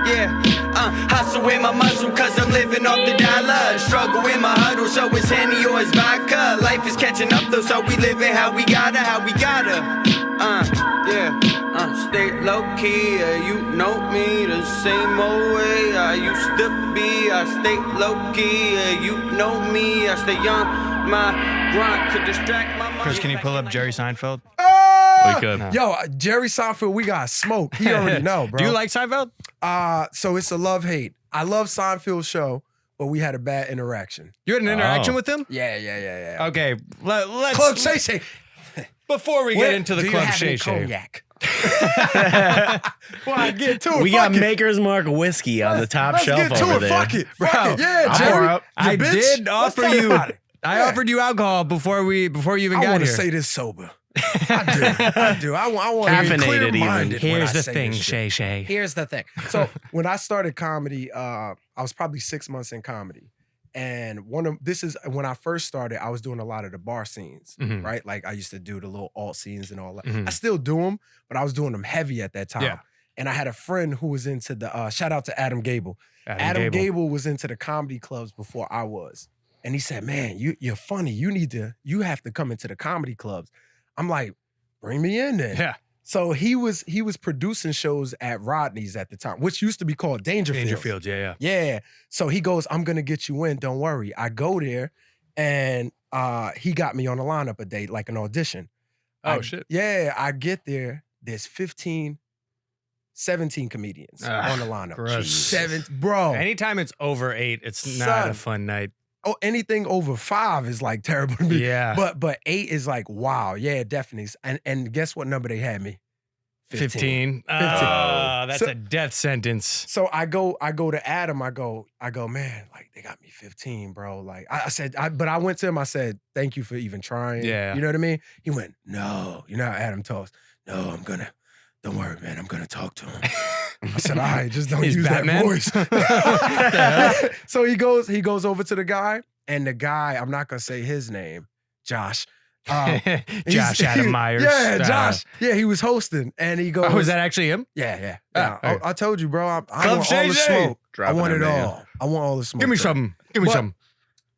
Yeah, hustle with my muscle cause I'm living off the dollar. Struggle in my huddle, so it's Henny or it's vodka. Life is catching up though, so we living how we gotta. Stay low key, you know me the same old way I used to be. I stay low key, you know me. I stay young, my grind to distract my mind. Chris, can you pull up Jerry Seinfeld? We could. No. Yo, Jerry Seinfeld, we got smoke. He already know, bro. Do you like Seinfeld? So it's a love-hate. I love Seinfeld's show, but we had a bad interaction. You had an interaction with him? Yeah. Okay, let's... Club Shay Shay. Before we get into the Club Shay Shay. Cognac? Well, I get to it. We got Maker's Mark whiskey on the top shelf Let's get to over it. there. Fuck it. Bro, Yeah, Jerry. I bitch. did offer Let's talk you. about it. I offered you alcohol before you even I got want to here. say this sober. I do. I want to be Caffeinated even. clear-minded. when Here's I the say thing, this shit. Shay Shay. Here's the thing. So when I started comedy, I was probably 6 months in comedy. And this is when I first started, I was doing a lot of the bar scenes, Mhm. right? Like I used to do the little alt scenes and all that. Mhm. I still do them, but I was doing them heavy at that time. Yeah. And I had a friend who was into the, shout out to Adam Gable. Adam Gable was into the comedy clubs before I was. And he said, man, you're funny. You have to come into the comedy clubs. I'm like, bring me in then. Yeah. So he was producing shows at Rodney's at the time, which used to be called Dangerfield. Dangerfield, yeah. Yeah. So he goes, I'm gonna get you in, don't worry. I go there and he got me on the lineup a day, like an audition. Oh, shit. Yeah, I get there, there's 17 comedians on the lineup. gross. Bro. Anytime it's over 8, it's not Son. a fun night. Oh, anything over 5 is like terrible to me. Yeah. But 8 is like, wow, yeah, definitely. And guess what number they had me? 15. 15. Oh, that's So- a death sentence. So I go to Adam. I go, man, like they got me 15, bro. Like but I went to him. I said, thank you for even trying. Yeah. You know what I mean? He went, no. You know how Adam talks. No, don't worry, man. I'm gonna talk to him. I said, all right, just don't He's use Batman? that voice. So he goes over to the guy, and the guy, I'm not gonna say his name, Josh. Josh Adam Myers. Yeah, Josh. Yeah, he was hosting, and he goes, Oh, was that actually him? Yeah. Ah, okay. I told you, bro. I Club want all Shay the Shay. smoke. I Dropping want it, it man. all. I want all the smoke. Give me bro. something. Give me But- something.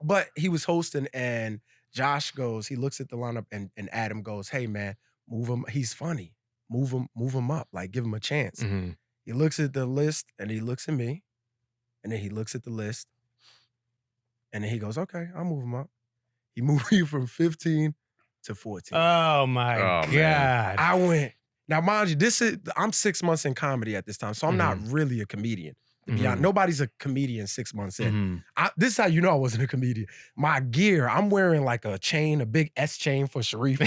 But he was hosting, and Josh goes, he looks at the lineup, and Adam goes, hey, man, move him. He's funny. Move him up. Like, give him a chance. Mhm. He looks at the list, and he looks at me, and then he looks at the list, and then he goes, okay, I'll move him up. He moved me from 15 to 14. Oh, my Oh, God. man. I went, now mind you, I'm 6 months in comedy at this time, so I'm not really a comedian. To be honest, nobody's a comedian 6 months in. Mhm. This is how you know I wasn't a comedian. My gear, I'm wearing like a chain, a big S chain for Sharief.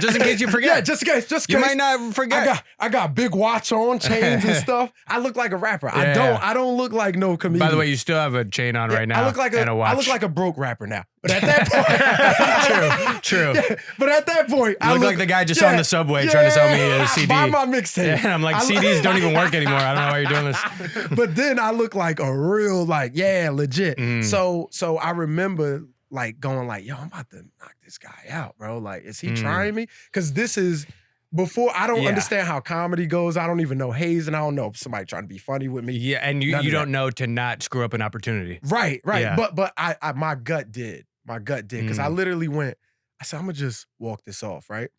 Just in case you forget. Yeah, just in case. You might not forget. I got big watch on, chains and stuff. I look like a rapper. Yeah. I don't look like no comedian. By the way, you still have a chain on right now. I look like and a watch. I look like a broke rapper now. But at that point, True. Yeah, but at that point, You look like the guy just on the subway trying to sell me a CD. Buy my mixtape. Yeah, and I'm like, CDs don't even work anymore. I don't know why you're doing this. But then I look like a real, legit. Mm. So I remember like going like, yo, I'm about to knock this guy out, bro. Like, is he trying me? Because this is before I don't Yeah. understand how comedy goes. I don't even know Hayes, and I don't know if somebody trying to be funny with me. Yeah, and None you of don't know to not screw up an opportunity. Right. Yeah. But I my gut did. My gut did. Because I literally went, I said, I'm gonna just walk this off, right?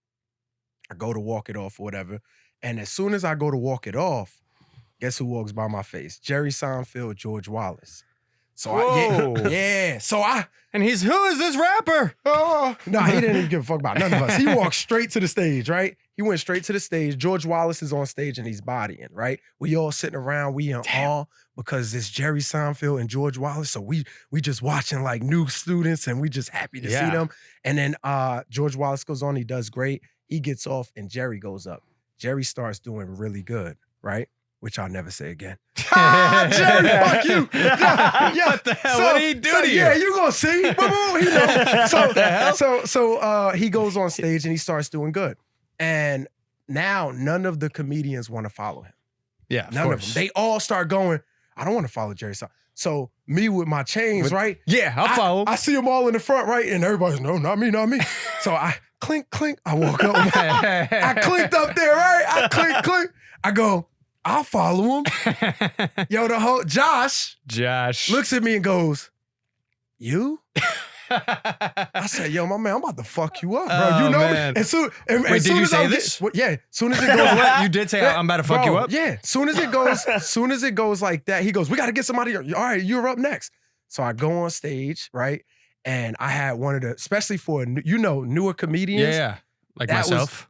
I go to walk it off or whatever. And as soon as I go to walk it off, guess who walks by my face? Jerry Seinfeld, George Wallace. So Whoa. And who is this rapper? no, he didn't even give a fuck about none of us. He walked straight to the stage, right? He went straight to the stage. George Wallace is on stage and he's bodying, right? We all sitting around, we in awe because it's Jerry Seinfeld and George Wallace. So we just watching like new students and we just happy to see them. And then George Wallace goes on, he does great. He gets off and Jerry goes up. Jerry starts doing really good, right? Which I'll never say again. Jerry, fuck you. Yeah. What the hell? What did he do to you? Yeah, you gonna see. Boo-boo, he know. So he goes on stage and he starts doing good. And now none of the comedians want to follow him. Yeah, None of them. They all start going, I don't want to follow Jerry Seinfeld. So me with my chains, right? Yeah, I'll follow. I see them all in the front, right? And everybody's, no, not me, not me. So I clink, clink. I walk up. I clinked up there, right? I clink, clink. I go, I'll follow him. Yo, the whole Josh looks at me and goes, "You?" I said, "Yo, my man, I'm about to fuck you up, bro. Oh, you know man. me." And Wait, did you say this? Yeah. Soon as it goes, You did say I'm about to fuck you up? Yeah. Soon as it goes like that, he goes, "We got to get somebody. All right, you're up next." So I go on stage, right? And I had one of the, especially for newer comedians. Yeah. Like that myself?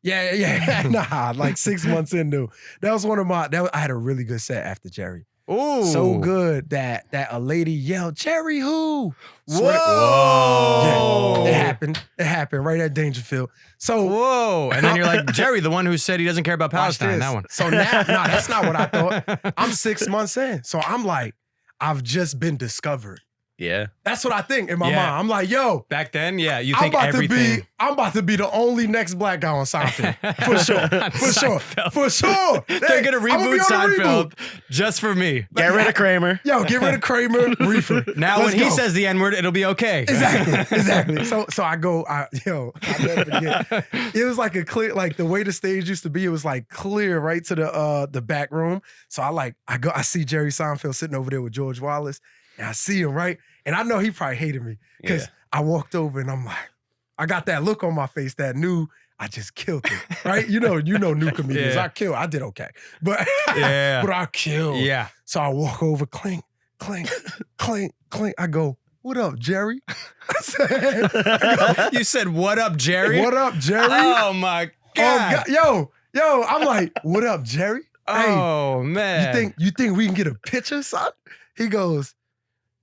Nah, like 6 months into. That was one of my, I had a really good set after Jerry. Ooh. So good that a lady yelled, "Jerry who?" Whoa. Yeah, it happened right at Dangerfield. So whoa. And then you're like, Jerry, the one who said he doesn't care about watch Palestine, this. that one. So now, no, that's not what I thought. I'm 6 months in. So I'm like, I've just been discovered. Yeah. That's what I think in my Yeah. mind. I'm like, yo, Back then, yeah, you I'm think about everything. I'm about to be the only next black guy on Seinfeld. For sure. For sure. They're going to reboot Seinfeld just for me. Get rid of Kramer. Yo, get rid of Kramer, Reefer. Now, Let's when he go. says the N-word, it'll be okay. Exactly. So I go, I never forget. It was like a clear, like the way the stage used to be, it was like clear right to the back room. So I see Jerry Seinfeld sitting over there with George Wallace, and I see him, right? And I know he probably hated me because I walked over and I'm like, I got that look on my face that knew I just killed it, right? You know new comedians. Yeah. I did okay. But Yeah. but I killed. Yeah. So I walk over, clink, clink, clink, clink. I go, "What up, Jerry?" I said, You said, "What up, Jerry?" "What up, Jerry?" Oh, my God. Yo, I'm like, "What up, Jerry?" Hey, Oh, man. you think we can get a picture, son? He goes,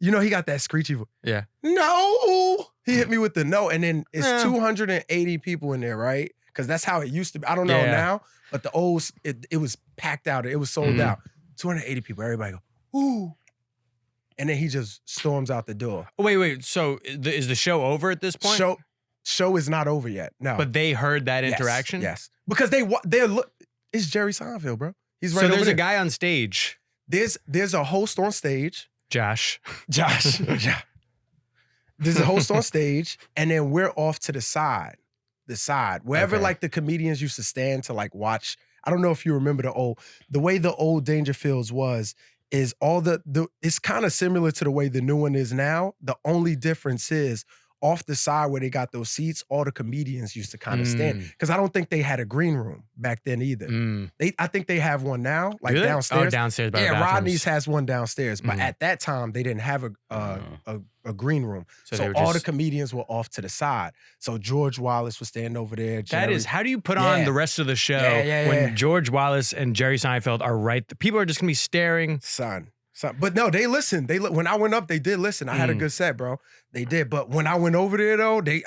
he got that screechy voice. Yeah. No. He hit me with the no. And then it's Yeah. 280 people in there, right? Because that's how it used to be. I don't know Yeah. now, but the old, it was packed out. It was sold out. 280 people. Everybody go, "Ooh." And then he just storms out the door. Wait. So is the show over at this point? Show is not over yet. No. But they heard that Yes, interaction? Yes. Because it's Jerry Seinfeld, bro. He's right So over there's there. a guy on stage, There's a host on stage. Josh. Josh. Yeah. There's a host on stage, and then we're off to the side. Wherever Okay. like the comedians used to stand to like watch. I don't know if you remember the way the old Dangerfields was, is all it's kind of similar to the way the new one is now. The only difference is off the side where they got those seats, all the comedians used to kind of stand. Because I don't think they had a green room back then either. I think they have one now, like Do they? downstairs. Oh, downstairs by the Yeah, bathrooms. Rodney's has one downstairs, but Mhm. at that time they didn't have a green room. So So they were all the just- comedians were off to the side. So George Wallace was standing over there. That Jerry- is, how do you put on Yeah. the rest of the show Yeah. when George Wallace and Jerry Seinfeld are right? People are just going to be staring. son. But no, they listened. When I went up, they did listen. I had a good set, bro. They did. But when I went over there though, they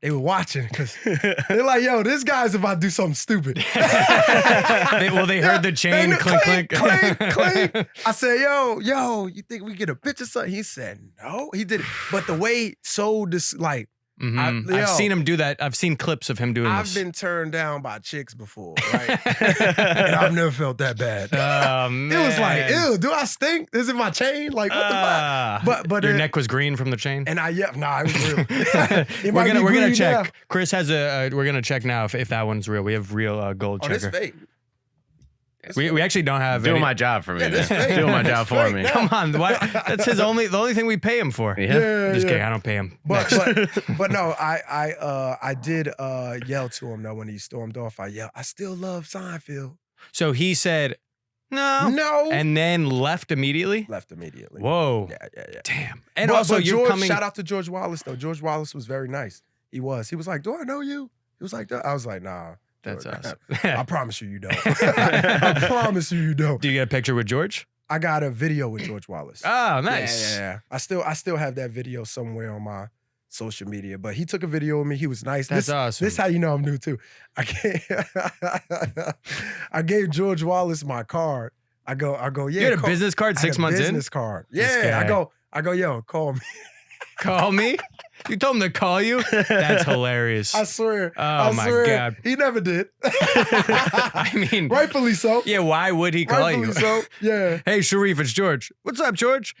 were watching because they're like, "Yo, this guy's about to do something stupid." They heard the chain They- clink, clink. clink. I said, yo, you think we get a picture? Son? He said, no. He did it. But the way Mhm. yo, I've seen him do that. I've seen clips of him doing I've this. been turned down by chicks before, right? And I've never felt that bad. Oh, man. It was like, ew, do I stink? Is it my chain? Like, what the fuck? But your neck was green from the chain. And it was real. It might be we're gonna green check. now. Chris has we're gonna check now if that one's real. We have real gold Oh, this checker. fake. We actually don't have Doing any. my job for me. Yeah, man. that's fake. Doing my That's job for fake me. now. Come on, that's the only thing we pay him for. Yeah. Just kidding. I don't pay him. But no, I did yell to him though when he stormed off. I yelled, "I still love Seinfeld." So he said no, No, and then left immediately. left immediately. Whoa, Yeah. damn. And But- also, but you're George, coming. Shout out to George Wallace though. George Wallace was very nice. He was like, "Do I know you?" He was like, that. I was like, "Nah." That's George, awesome. I promise you don't. I promise you don't. Do you get a picture with George? I got a video with George Wallace. Oh, nice. Yeah. I still have that video somewhere on my social media. But he took a video of me. He was nice. That's awesome. This how you know I'm new too. I gave George Wallace my card. I go, yeah. You had a business card I had 6 a months in? business card. This Yeah. guy. I go, yo, call me. Call me? You told him to call you? That's hilarious. I swear. Oh, I my swear. God. He never did. I mean, Rightfully so. yeah, why would he call Rightfully you? so. Yeah. Hey, Sharief, it's George. What's up, George?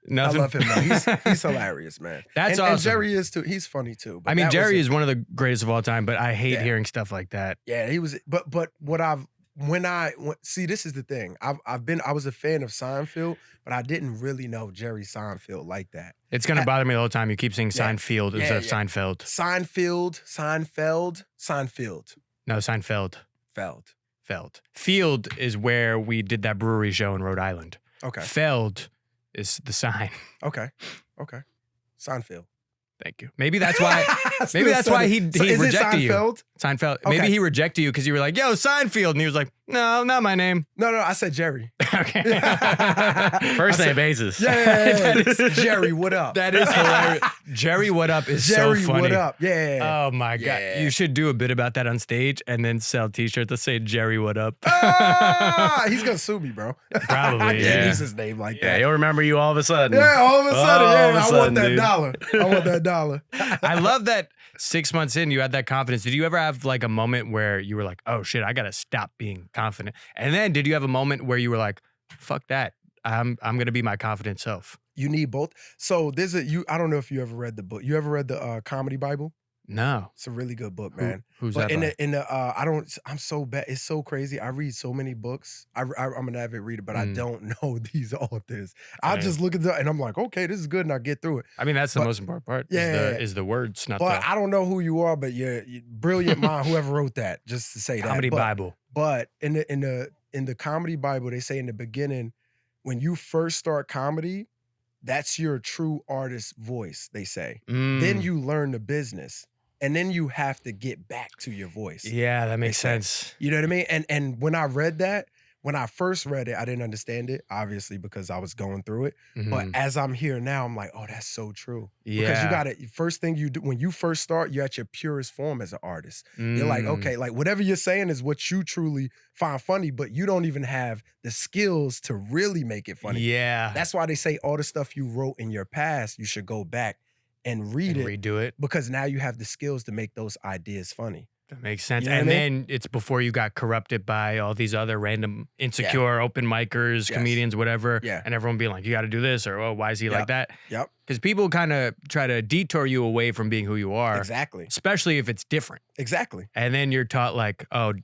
Nothing. I love him though. He's hilarious, man. That's and awesome. Jerry is too. He's funny too. But I mean, that was Jerry a- is one of the greatest of all time, but I hate Yeah. hearing stuff like that. Yeah, he was. But what I've see, this is the thing. I was a fan of Seinfeld, but I didn't really know Jerry Seinfeld like that. It's gonna bother me the whole time. You keep saying Yeah. Seinfeld instead of Seinfeld. Seinfeld. No, Seinfeld. Feld. Field is where we did that brewery show in Rhode Island. Okay. Feld is the sign. Okay. Seinfeld. Thank you. Maybe that's why. Still Maybe that's said why it. he So is it rejected you. Seinfeld? Seinfeld. Okay. Maybe he rejected you because you were like, "Yo, Seinfeld," and he was like, "No, not my name." No, I said Jerry. Okay. First name basis. Yeah. Jerry, what up? That is hilarious. Jerry, what up is Jerry, so funny. what up? Yeah. Oh my god! Yeah. You should do a bit about that on stage and then sell T-shirts that say "Jerry, what up." He's gonna sue me, bro. Probably, I can't yeah. use his name like Yeah, that. he'll remember you all of a sudden. Yeah, all of a sudden, All of a I want sudden, that dude. dollar. I want that dollar. I love that 6 months in, you had that confidence. Did you ever have like a moment where you were like, "Oh shit, I gotta stop being confident"? And then did you have a moment where you were like, "Fuck that, I'm gonna be my confident self"? You need both. So I don't know if you ever read the book. You ever read the Comedy Bible? No. It's a really good book, man. Who's But that? I'm so bad. It's so crazy. I read so many books. I'm an avid reader, but I don't know these authors. I'll Right. just look at and I'm like, okay, this is good, and I get through it. I mean, that's the but- most important part. Yeah. Is the words, not But the I don't know who you are, but you're brilliant mind, whoever wrote that, just to say that. comedy But- Bible. But in the Comedy Bible, they say in the beginning, when you first start comedy, that's your true artist voice, they say. Then you learn the business. And then you have to get back to your voice. Yeah, that makes They say. sense. You know what I mean? And when I read that, when I first read it, I didn't understand it, obviously, because I was going through it. But Mhm. as I'm here now, I'm like, oh, that's so true. Because Yeah. you got to, first thing you do, when you first start, you're at your purest form as an artist. You're like, Mm. okay, like whatever you're saying is what you truly find funny, but you don't even have the skills to really make it funny. Yeah. That's why they say all the stuff you wrote in your past, you should go back and read And it, redo it. because now you have the skills to make those ideas funny. That makes sense. You know what And I mean? then it's before you got corrupted by all these other random insecure open micers, Yes. comedians, whatever. Yeah. And everyone being like, you got to do this, or oh, why is he like that? Yep. Because people kind of try to detour you away from being who you are, Exactly. especially if it's different. Exactly. And then you're taught like, oh,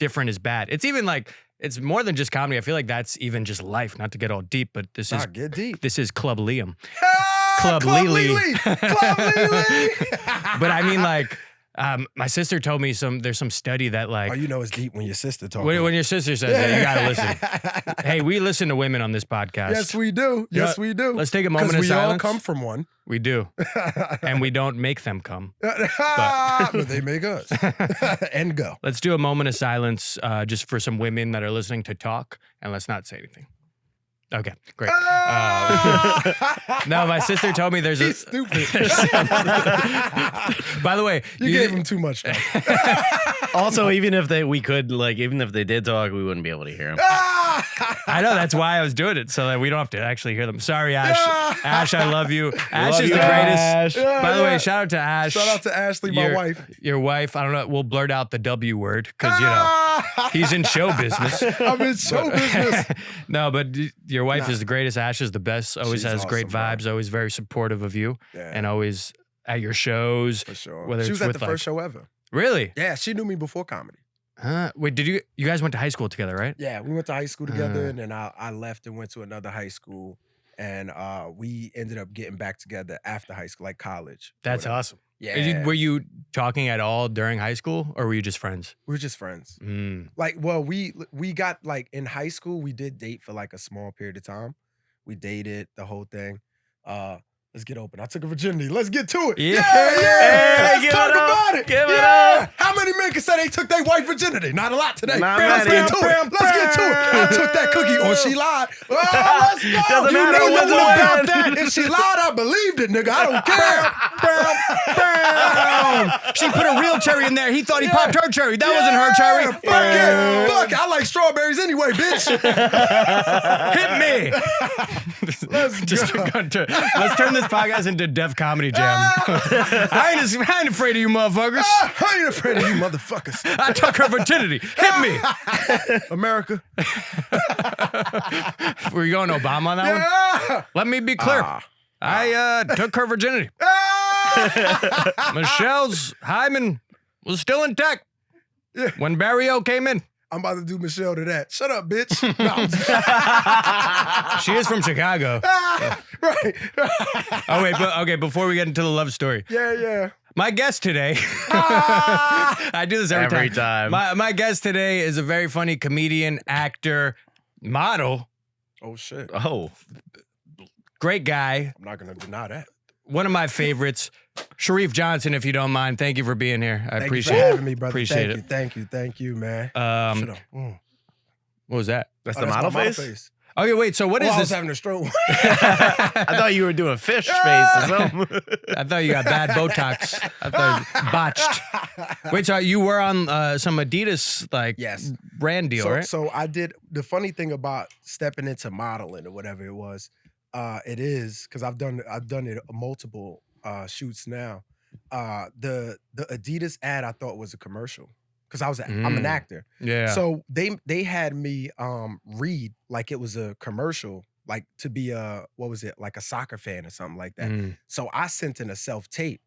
different is bad. It's even like, it's more than just comedy. I feel like that's even just life, not to get all deep, but this Nah, is get deep. this is Club Liam. Club Lily. Club Lily. But I mean, like, my sister told me there's some study that like, Oh, you know it's deep when your sister talks. when your sister says that, you gotta listen. Hey, we listen to women on this podcast. Yes, we do. You Yes, know, we do. Let's take a moment of Because we all silence. come from one. We do. And we don't make them come. but they make us. And go. Let's do a moment of silence just for some women that are listening to talk, and let's not say anything. Okay, great. No, my sister told me there's He's stupid. By the way, You gave him too much stuff. Also, even if they did talk, we wouldn't be able to hear them. I know, that's why I was doing it, so that we don't have to actually hear them. Sorry, Ash. Ash, I love you. Ash is the greatest. By the way, shout out to Ash. Shout out to Ashley, my wife. Your wife. I don't know. We'll blurt out the W word because, you know, he's in show business. I'm in show business. No, but your wife is the greatest. Ash is the best. Always She's has great awesome, bro. vibes. Always very supportive of you, Yeah. and always at your shows. For sure. Whether She it's was at with the first show ever. Really? Yeah, she knew me before comedy. Wait, did you guys went to high school together, right? Yeah, we went to high school together, and then I left and went to another high school, and we ended up getting back together after high school, like college. or That's whatever. awesome. Yeah, Were you talking at all during high school, or were you just friends? we were just friends. Mm. Like, well, we got like in high school, we did date for like a small period of time. We dated the whole thing. Let's get open. I took a virginity. Let's get to it. Yeah. Let's Give talk it up. about it. Give it yeah. up. How many men can say they took their wife virginity? Not a lot today. Not Let's many. get to it. Let's get to it. I took that cookie, or she lied. Oh, let's go. Doesn't You matter know what's nothing about going. that. If she lied, I believed it, nigga. I don't care. She put a real cherry in there. He thought he popped her cherry. That wasn't her cherry. Fuck it. Fuck. I like strawberries anyway, bitch. Hit me. Let's go. Let's turn this podcast into Def Comedy Jam. I ain't afraid of you motherfuckers. I ain't afraid of you motherfuckers. I took her virginity. Hit me. America. Were you going Obama on that one? Yeah. Let me be clear. I took her virginity. Michelle's hymen was still intact Yeah. when Barrio came in. I'm about to do Michelle to that. Shut up, bitch. No. She is from Chicago. Right. Oh, wait. Okay, before we get into the love story. Yeah. My guest today, I do this every time. My guest today is a very funny comedian, actor, model. Oh, shit. Oh, Great guy. I'm not going to deny that. One of my favorites, Sharief Johnson, if you don't mind. Thank you for being here. I Thank appreciate you for it. having me, brother. Appreciate it. Thank you, man. What was that? that's Oh, the that's model my face? Okay, wait. So what is I was this? having a stroke. I thought you were doing fish face or something. I thought you got bad Botox. I thought botched. Wait, so you were on some Adidas Yes. brand deal, right? So I did. The funny thing about stepping into modeling or whatever it was, it is because I've done it multiple shoots now. The Adidas ad I thought was a commercial because I'm an actor. Yeah. So they had me read like it was a commercial, like to be like a soccer fan or something like that. So I sent in a self-tape,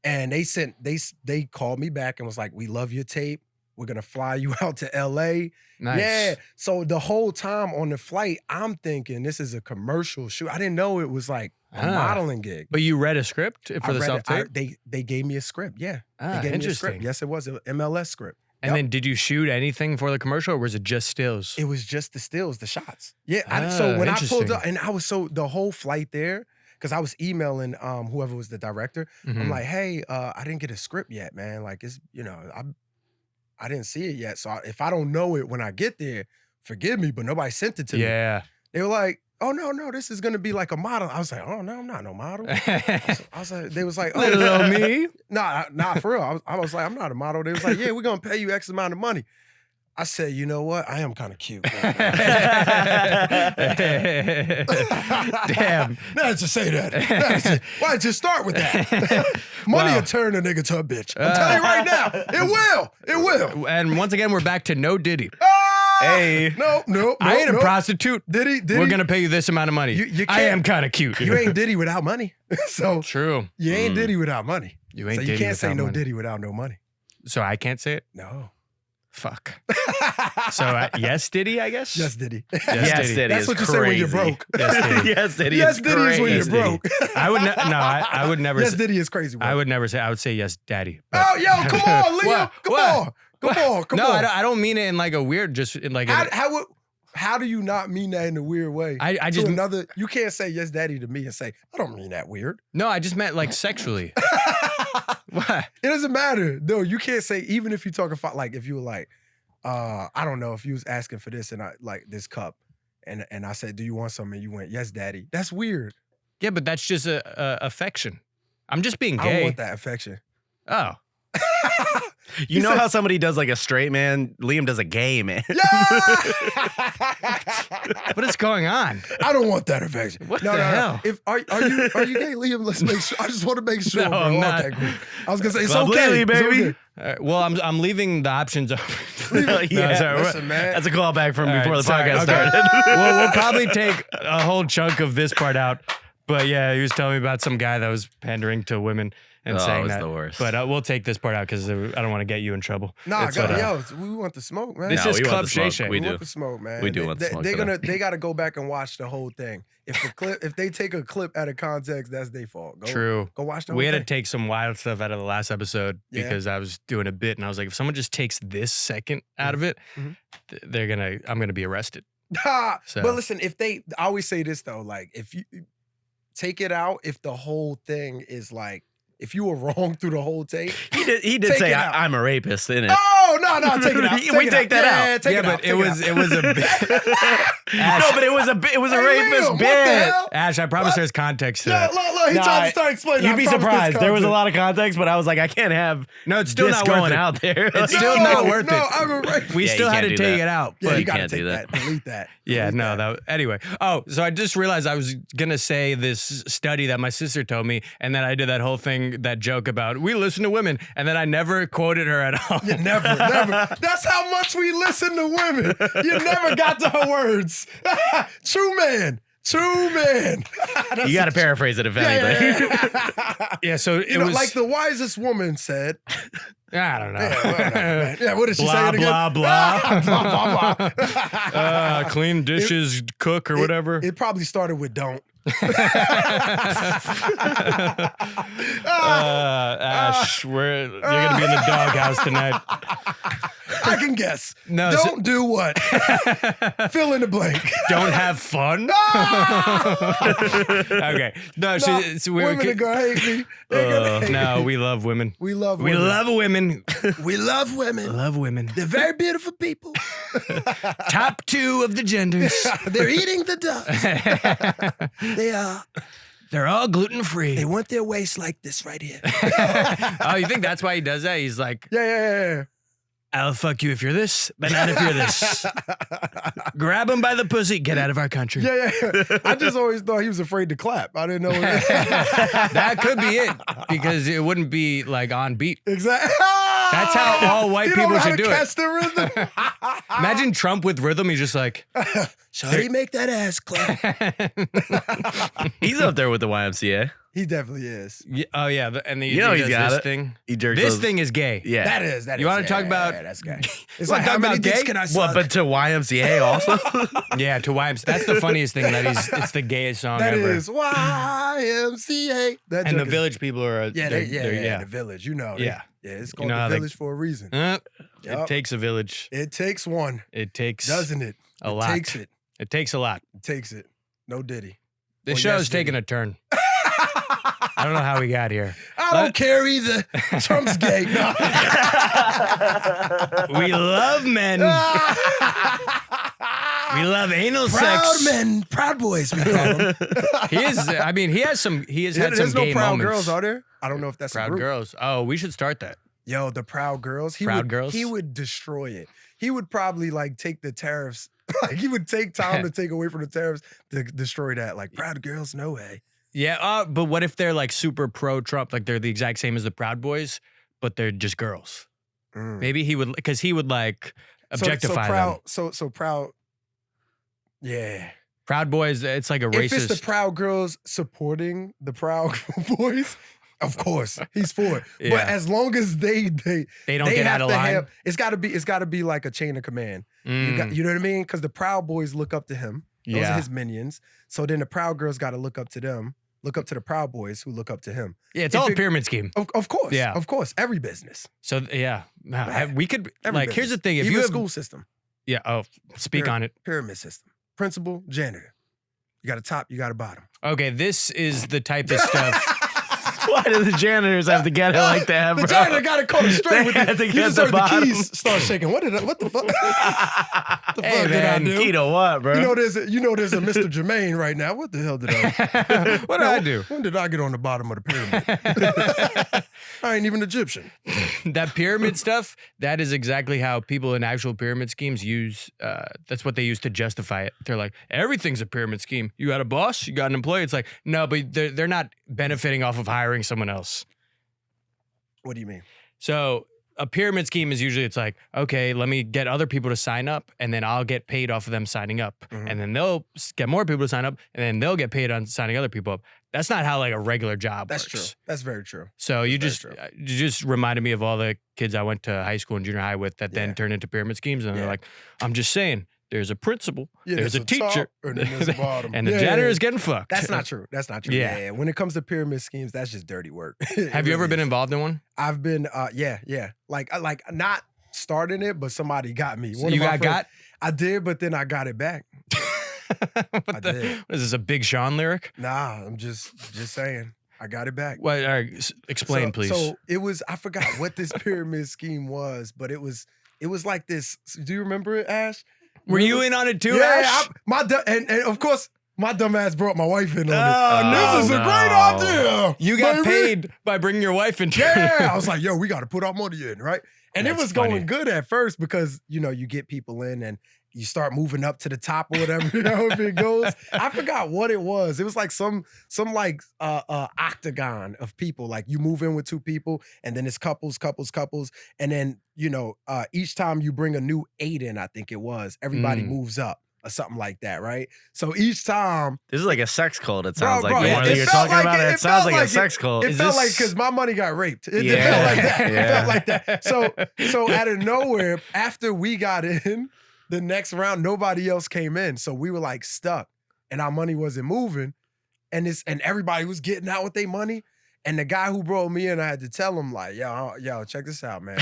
and they called me back and was like, "We love your tape. We're gonna fly you out to LA." Nice. Yeah. So the whole time on the flight, I'm thinking this is a commercial shoot. I didn't know it was like a modeling gig. But you read a script for the self-tape? They gave me a script. Yeah. Ah, they gave me a interesting. script. Yes, it was an MLS script. And then did you shoot anything for the commercial, or was it just stills? It was just the stills, the shots. Yeah. So when I pulled up, and I was the whole flight there, because I was emailing whoever was the director. I'm like, hey, I didn't get a script yet, man. Like it's, I didn't see it yet. So if I don't know it when I get there, forgive me, but nobody sent it to me. Yeah. They were like, oh, no, this is going to be like a model. I was like, oh, no, I'm not no model. I was like, they was like, oh, Little old me. Nah, for real. I was like, I'm not a model. They was like, yeah, we're going to pay you X amount of money. I said, you know what? I am kind of cute. Damn. Now to say that. Why did you start with that? Money will turn a nigga to a bitch. I'm telling you right now. It will. It will. And once again, we're back to no Diddy. Hey. No. I ain't a prostitute. Diddy. We're going to pay you this amount of money. You I am kind of cute. You ain't Diddy without money. So True. you ain't Diddy without money. You ain't So you Diddy can't say without no money. Diddy without no money. So I can't say it? No. Fuck. So yes, Diddy, I guess? Yes, Diddy. Yes, Diddy. That's is what you say when you're crazy. broke. Yes, Diddy. Yes, Diddy. Yes, is Diddy is when you're crazy. broke. I would I would never Yes, say, Diddy is crazy. Bro. I would never say, I would say yes, daddy. But- Oh, yo, come on, Leo. What? Come no, on. I don't mean it in like a weird, just in like a, How do you not mean that in a weird way? I just you can't say yes, daddy to me and say, I don't mean that weird. no, I just meant like sexually. What? It doesn't matter. No, you can't say, even if you talk about, like, if you were like, I don't know, if you was asking for this and I like this cup and I said, do you want some? And you went, yes, daddy. That's weird. Yeah, but that's just a affection. I'm just being I gay. don't want that affection. Oh. You know how somebody does like a straight man? Liam does a gay man. What is going on? I don't want that affection. What the hell? If are you gay, Liam? Let's make sure. I just want to make sure, No, bro. I'm not. Okay, cool. I was gonna say it's Club okay, Lily, It's baby. okay. All right, well, I'm leaving the options open. Yeah, sorry, Listen, man. That's a callback from All right, before the sorry, podcast okay. started. we'll probably take a whole chunk of this part out. But yeah, he was telling me about some guy that was pandering to women and Oh, saying it's that. the worst. But we'll take this part out because I don't want to get you in trouble. Nah, It's, uh, we want the smoke, man. This No, is we want Club the smoke. Shay Shay. We do. want the smoke, man. We do want the smoke for them. They gotta go back and watch the whole thing. If they take a clip out of context, that's their fault. True. Go watch the whole We had to thing. take some wild stuff out of the last episode Yeah. because I was doing a bit and I was like, if someone just takes this second out of it, Mhm. I'm gonna be arrested. Ha! So- But listen, I always say this though, like if you take it out, if the whole thing is like, if you were wrong through the whole tape. He did Take say it out. I'm a rapist in it. Oh no, take it out. We take that out. Take Yeah, it but out. it was a bit. No, but it was a Hey, rapist Liam, what the bit. hell? Ash, I promise there's context to that. Look, he tried to start explaining. You'd I be promise surprised. there's There was a context. lot of context, but I was like, I can't have No, it's still this not going worth it. out there. It's still not worth no, it. I'm a rapist. We Yeah, still you had can't to do take that. it out. Yeah, but you gotta can't take do that. that. Delete that. Yeah, Delete no, that. anyway. Oh, so I just realized I was gonna say this study that my sister told me, and then I did that whole thing, that joke about we listen to women, and then I never quoted her at all. Yeah, never. That's how much we listen to women. You never got to her words. True man. True man. You got to paraphrase it if anything. Yeah, so You know, like the wisest woman said. I don't know. Yeah, what did she say Blah, again? blah, blah. Blah, blah, blah. Clean dishes, cook, or whatever. It probably started with don't. Ash, you're going to be in the doghouse tonight. I can guess. No, don't do what? Fill in the blank. Don't have fun? Okay. No, women are going to hate me. They're gonna hate no, me. we love women. We love We women. love women. We love women. Love women. They're very beautiful people. Top 2 of the genders. They're eating the dust. They are. They're all gluten-free. They want their waist like this right here. Oh, you think that's why he does that? He's like, Yeah. I'll fuck you if you're this, but not if you're this. Grab him by the pussy, get out of our country. Yeah. I just always thought he was afraid to clap. I didn't know. That could be it, because it wouldn't be like on beat. Exactly. That's how all white people should do catch it. the rhythm. Imagine Trump with rhythm. He's just like, Shawty, make that ass clap. He's up there with the YMCA. He definitely is. oh yeah, and he You know he he's does got this it. thing. He jerks This those- thing is gay. Yeah. That is. You wanna talk about- Yeah, that's gay. It's wanna like, how talk many about dicks gay? can I suck? What, but to YMCA also? Yeah, to YMCA. That's the funniest thing. It's the gayest song That ever. is YMCA. That And the joke is- Village people are. Yeah, they're- the village. You know. Yeah. Yeah, it's You called know how the they- village for a reason. It Yup. takes a village. It takes one, It takes doesn't it? a lot. Takes it. It takes a lot. It takes it. No Diddy. The Well, show's yes, taking Diddy. a turn. I don't know how we got here. I don't care either. Trump's gay. No. We love men. We love anal Proud sex. men, proud boys, we call them. He is. I mean, he has some. He has had some There's no gay proud moments. girls, are there? I don't know if that's a Proud group. girls. Oh, we should start that. Yo, the proud girls. Proud girls? He would destroy it. He would probably like take the tariffs. Like he would take time to take away from the tariffs to destroy that. Like proud girls, no way. Yeah. But what if they're like super pro Trump? Like they're the exact same as the Proud Boys, but they're just girls. Mm. Maybe he would, because he would like objectify so proud, them. So proud. Yeah. Proud Boys. It's like a If it's the racist. proud girls supporting the proud boys, of course he's for it. Yeah. But as long as they They don't get have out of to line. have, it's got to be like a chain of command. You know what I mean? Because the proud boys look up to him. Those Yeah. are his minions. So then the proud girls got to look up to them. Look up to the proud boys who look up to him. Yeah, it's if all a it- pyramid scheme. Of course. Yeah. Of course. Every business. So yeah, we could Every like. Here's the business. thing: if Even you have, school system, yeah. Oh, speak on it. pyramid system, principal, janitor. You got a top, you got a bottom. Okay, this is the type of stuff. Why do the janitors have to get it like that, bro? The janitor got it caught straight with They it. had to You get just the heard the bottom. keys start shaking. What the fuck? What the Hey, fuck did I man, do? You know what, bro? You know there's a Mr. Jermaine right now. What the hell did I? What did I do? When did I get on the bottom of the pyramid? I ain't even Egyptian. That pyramid stuff, that is exactly how people in actual pyramid schemes use, that's what they use to justify it. They're like, everything's a pyramid scheme. You got a boss, you got an employee. It's like, no, but they're not benefiting off of hiring someone else. What do you mean? So a pyramid scheme is usually, it's like, okay, let me get other people to sign up and then I'll get paid off of them signing up. Mhm. And then they'll get more people to sign up and then they'll get paid on signing other people up. That's not how like a regular job That's works. true. That's very true. So you very just true. you just reminded me of all the kids I went to high school and junior high with that Yeah. then turned into pyramid schemes, and they're Yeah. like, "I'm just saying, there's a principal, Yeah, there's a top, teacher, and then there's a bottom. and the Yeah, janitor yeah, is getting fucked." That's not true. That's not true. Yeah. Yeah. When it comes to pyramid schemes, that's just dirty work. It Have you ever really been is. involved in one? I've been, yeah. Like not starting it, but somebody got me. One of You my got friends- I did, but then I got it back. what, I the, did. what is this, a Big Sean lyric? Nah, I'm just saying. I got it back. What? All right, explain, So- please. So it was, I forgot what this pyramid scheme was, but it was like this. Do you remember it, Ash? Were you Remember? in on it too, Yeah, Ash? and of course, my dumb ass brought my wife in on Oh, it. This is no. a great idea. You got baby. paid by bringing your wife into it. Yeah, I was like, yo, we got to put our money in, right? And it That's was funny. going good at first because, you know, you get people in and you start moving up to the top or whatever, you know, if it goes. I forgot what it was. It was like some like octagon of people. Like you move in with two people and then it's couples. And then, you know, each time you bring a new 8 in, I think it was, everybody moves up or something like that, right? So each time, This is like a sex cult. It sounds Bro, like the it- one it that you're felt talking like about. it- It, it sounds felt like a like sex cult. it Is felt like this- because my money got raped. It Yeah. felt like that. It Yeah. felt like that. So out of nowhere, after we got in, the next round, nobody else came in. So we were like stuck, and our money wasn't moving, and everybody was getting out with their money. And the guy who brought me in, I had to tell him like, yo, check this out, man.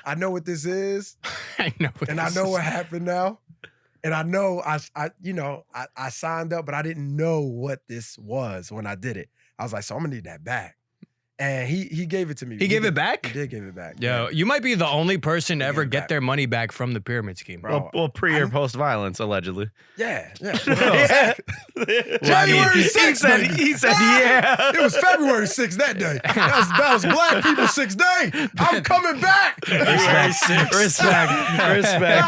I know what this is, I know. and I know what happened now. And I know I signed up, but I didn't know what this was when I did it. I was like, so I'm gonna need that back. And he gave it to me. He gave it back? He did give it back. Yo, yeah. you might be the only person to He ever gave it get back. their money back from the pyramid scheme. Bro. well, pre or I'm- post violence, allegedly. Yeah. Yeah. January He 6th, said, baby. he said, yeah. It was February 6th that day. That was Black People 6th day. I'm coming back. Respect. Respect.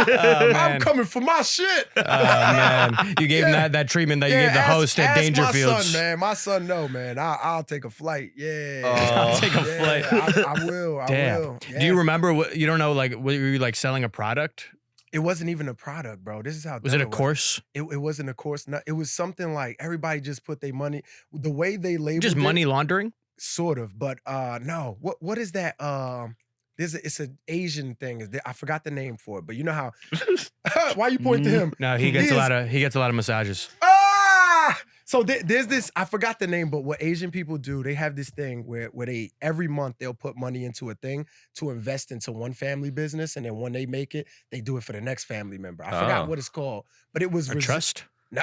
Oh, I'm man. coming for my shit. Oh, man. You gave him that treatment that you gave the host at ask Dangerfields. My son, man. My son, no, man. I'll take a flight. Yeah. I'll take a Yeah, flight. I will. I Damn. will. Do you Yeah. remember what you don't know? Like, were you like selling a product? It wasn't even a product, bro. This is how Was dumb it a course? It wasn't a course. No, it was something like everybody just put their money. The way they labeled Just it, money laundering? sort of. But no. What is that? It's an Asian thing. I forgot the name for it. But you know how? Why you point to him? No, he gets a lot of massages. Ah! So there's this, I forgot the name, but what Asian people do, they have this thing where they every month they'll put money into a thing to invest into one family business, and then when they make it, they do it for the next family member. I forgot Oh. what it's called, but it was A trust? No.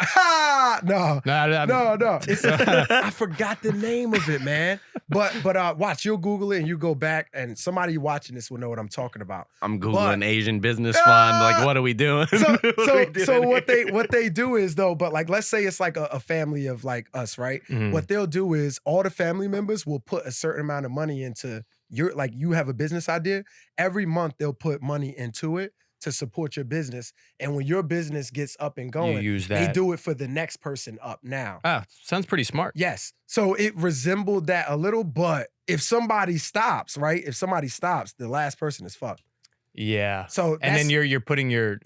No. It's, I forgot the name of it, man. But watch, you'll Google it and you go back, and somebody watching this will know what I'm talking about. I'm Googling But- Asian business fund. Like, what are we doing? So what they do is though, but like let's say it's like a family of like us, right? Mhm. What they'll do is all the family members will put a certain amount of money into you have a business idea. Every month they'll put money into it to support your business. And when your business gets up and You going, use they that. do it for the next person up now. Ah, sounds pretty smart. Yes. So it resembled that a little, but if somebody stops, right? If somebody stops, the last person is fucked. Yeah. So And then that's- you're putting your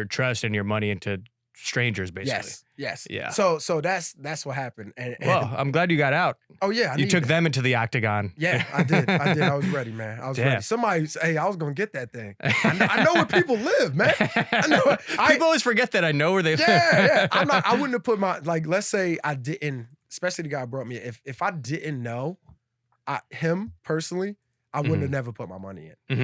trust and your money into strangers, basically. Yes. Yeah. So that's what happened. And Well, I'm glad you got out. oh yeah, You took them into the octagon. Yeah, I did. I was ready, man. I was Damn. ready. Somebody say, hey, I was gonna get that thing. I know where people live, man. I know. People always forget that I know where they live. Yeah. I wouldn't have put my let's say I didn't, especially the guy who brought me. If I didn't know him personally, I wouldn't have never put my money in.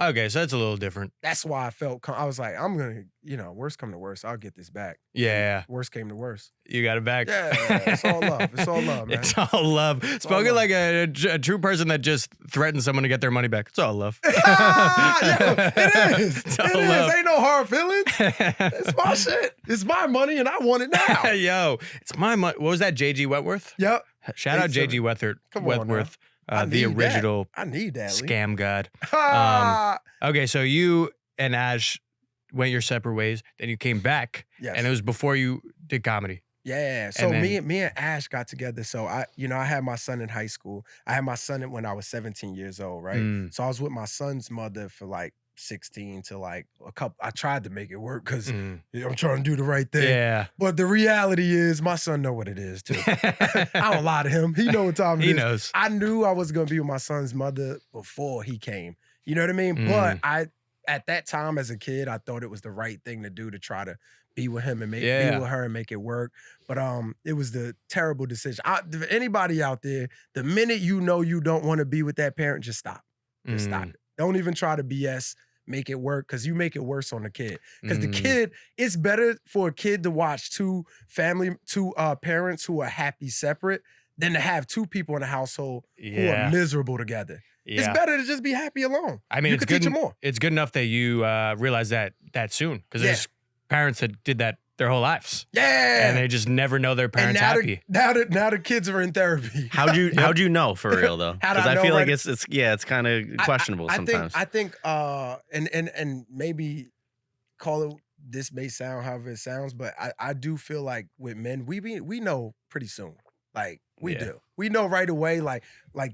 Mhm. Okay, so that's a little different. That's why I felt I was like, I'm gonna, worst come to worst, I'll get this back. Yeah, Worst came to worst. you got it back. Yeah, it's all love. It's all love, man. It's all love. Spoken love. like a true person that just threatened someone to get their money back. It's all love. It is. It's It all is. love. Ain't no hard feelings. It's my shit. It's my money, and I want it now. Yo, it's my money. What was that, J.G. Wentworth? Yep. Shout out J.G. Wentworth. Come on now. Wentworth, I the need that. original I need that. Lee. scam god. Ah, Okay, so you and Ash went your separate ways. Then you came back, yes. and it was before you did comedy. Yeah. So And me and Ash got together. So I had my son in high school. I had my son when I was 17 years old, right? Mm. So I was with my son's mother for like 16 to like a couple. I tried to make it work because Mm. I'm trying to do the right thing. Yeah. But the reality is my son know what it is too. I don't lie to him. He know what time it is. He knows. I knew I was gonna be with my son's mother before he came. You know what I mean? Mm. But at that time as a kid, I thought it was the right thing to do to try to be with him and be with her and make it work. But it was the terrible decision. Anybody out there, the minute you know you don't want to be with that parent, just stop. Just stop it. Don't even try to BS. Make it work because you make it worse on the kid. Because the kid, it's better for a kid to watch two parents who are happy separate than to have two people in the household who are miserable together. It's better to just be happy alone. I mean, you it's could teach good. them more. It's good enough that you realize that soon because there's parents that did that their whole lives. Yeah. And they just never know their parents happy. Now the kids are in therapy. How'd you know for real though? How'd I Because I know feel like right- it's kind of questionable sometimes. I think and maybe call it, this may sound however it sounds, but I do feel like with men, we know pretty soon. Like we Yeah. do. We know right away, like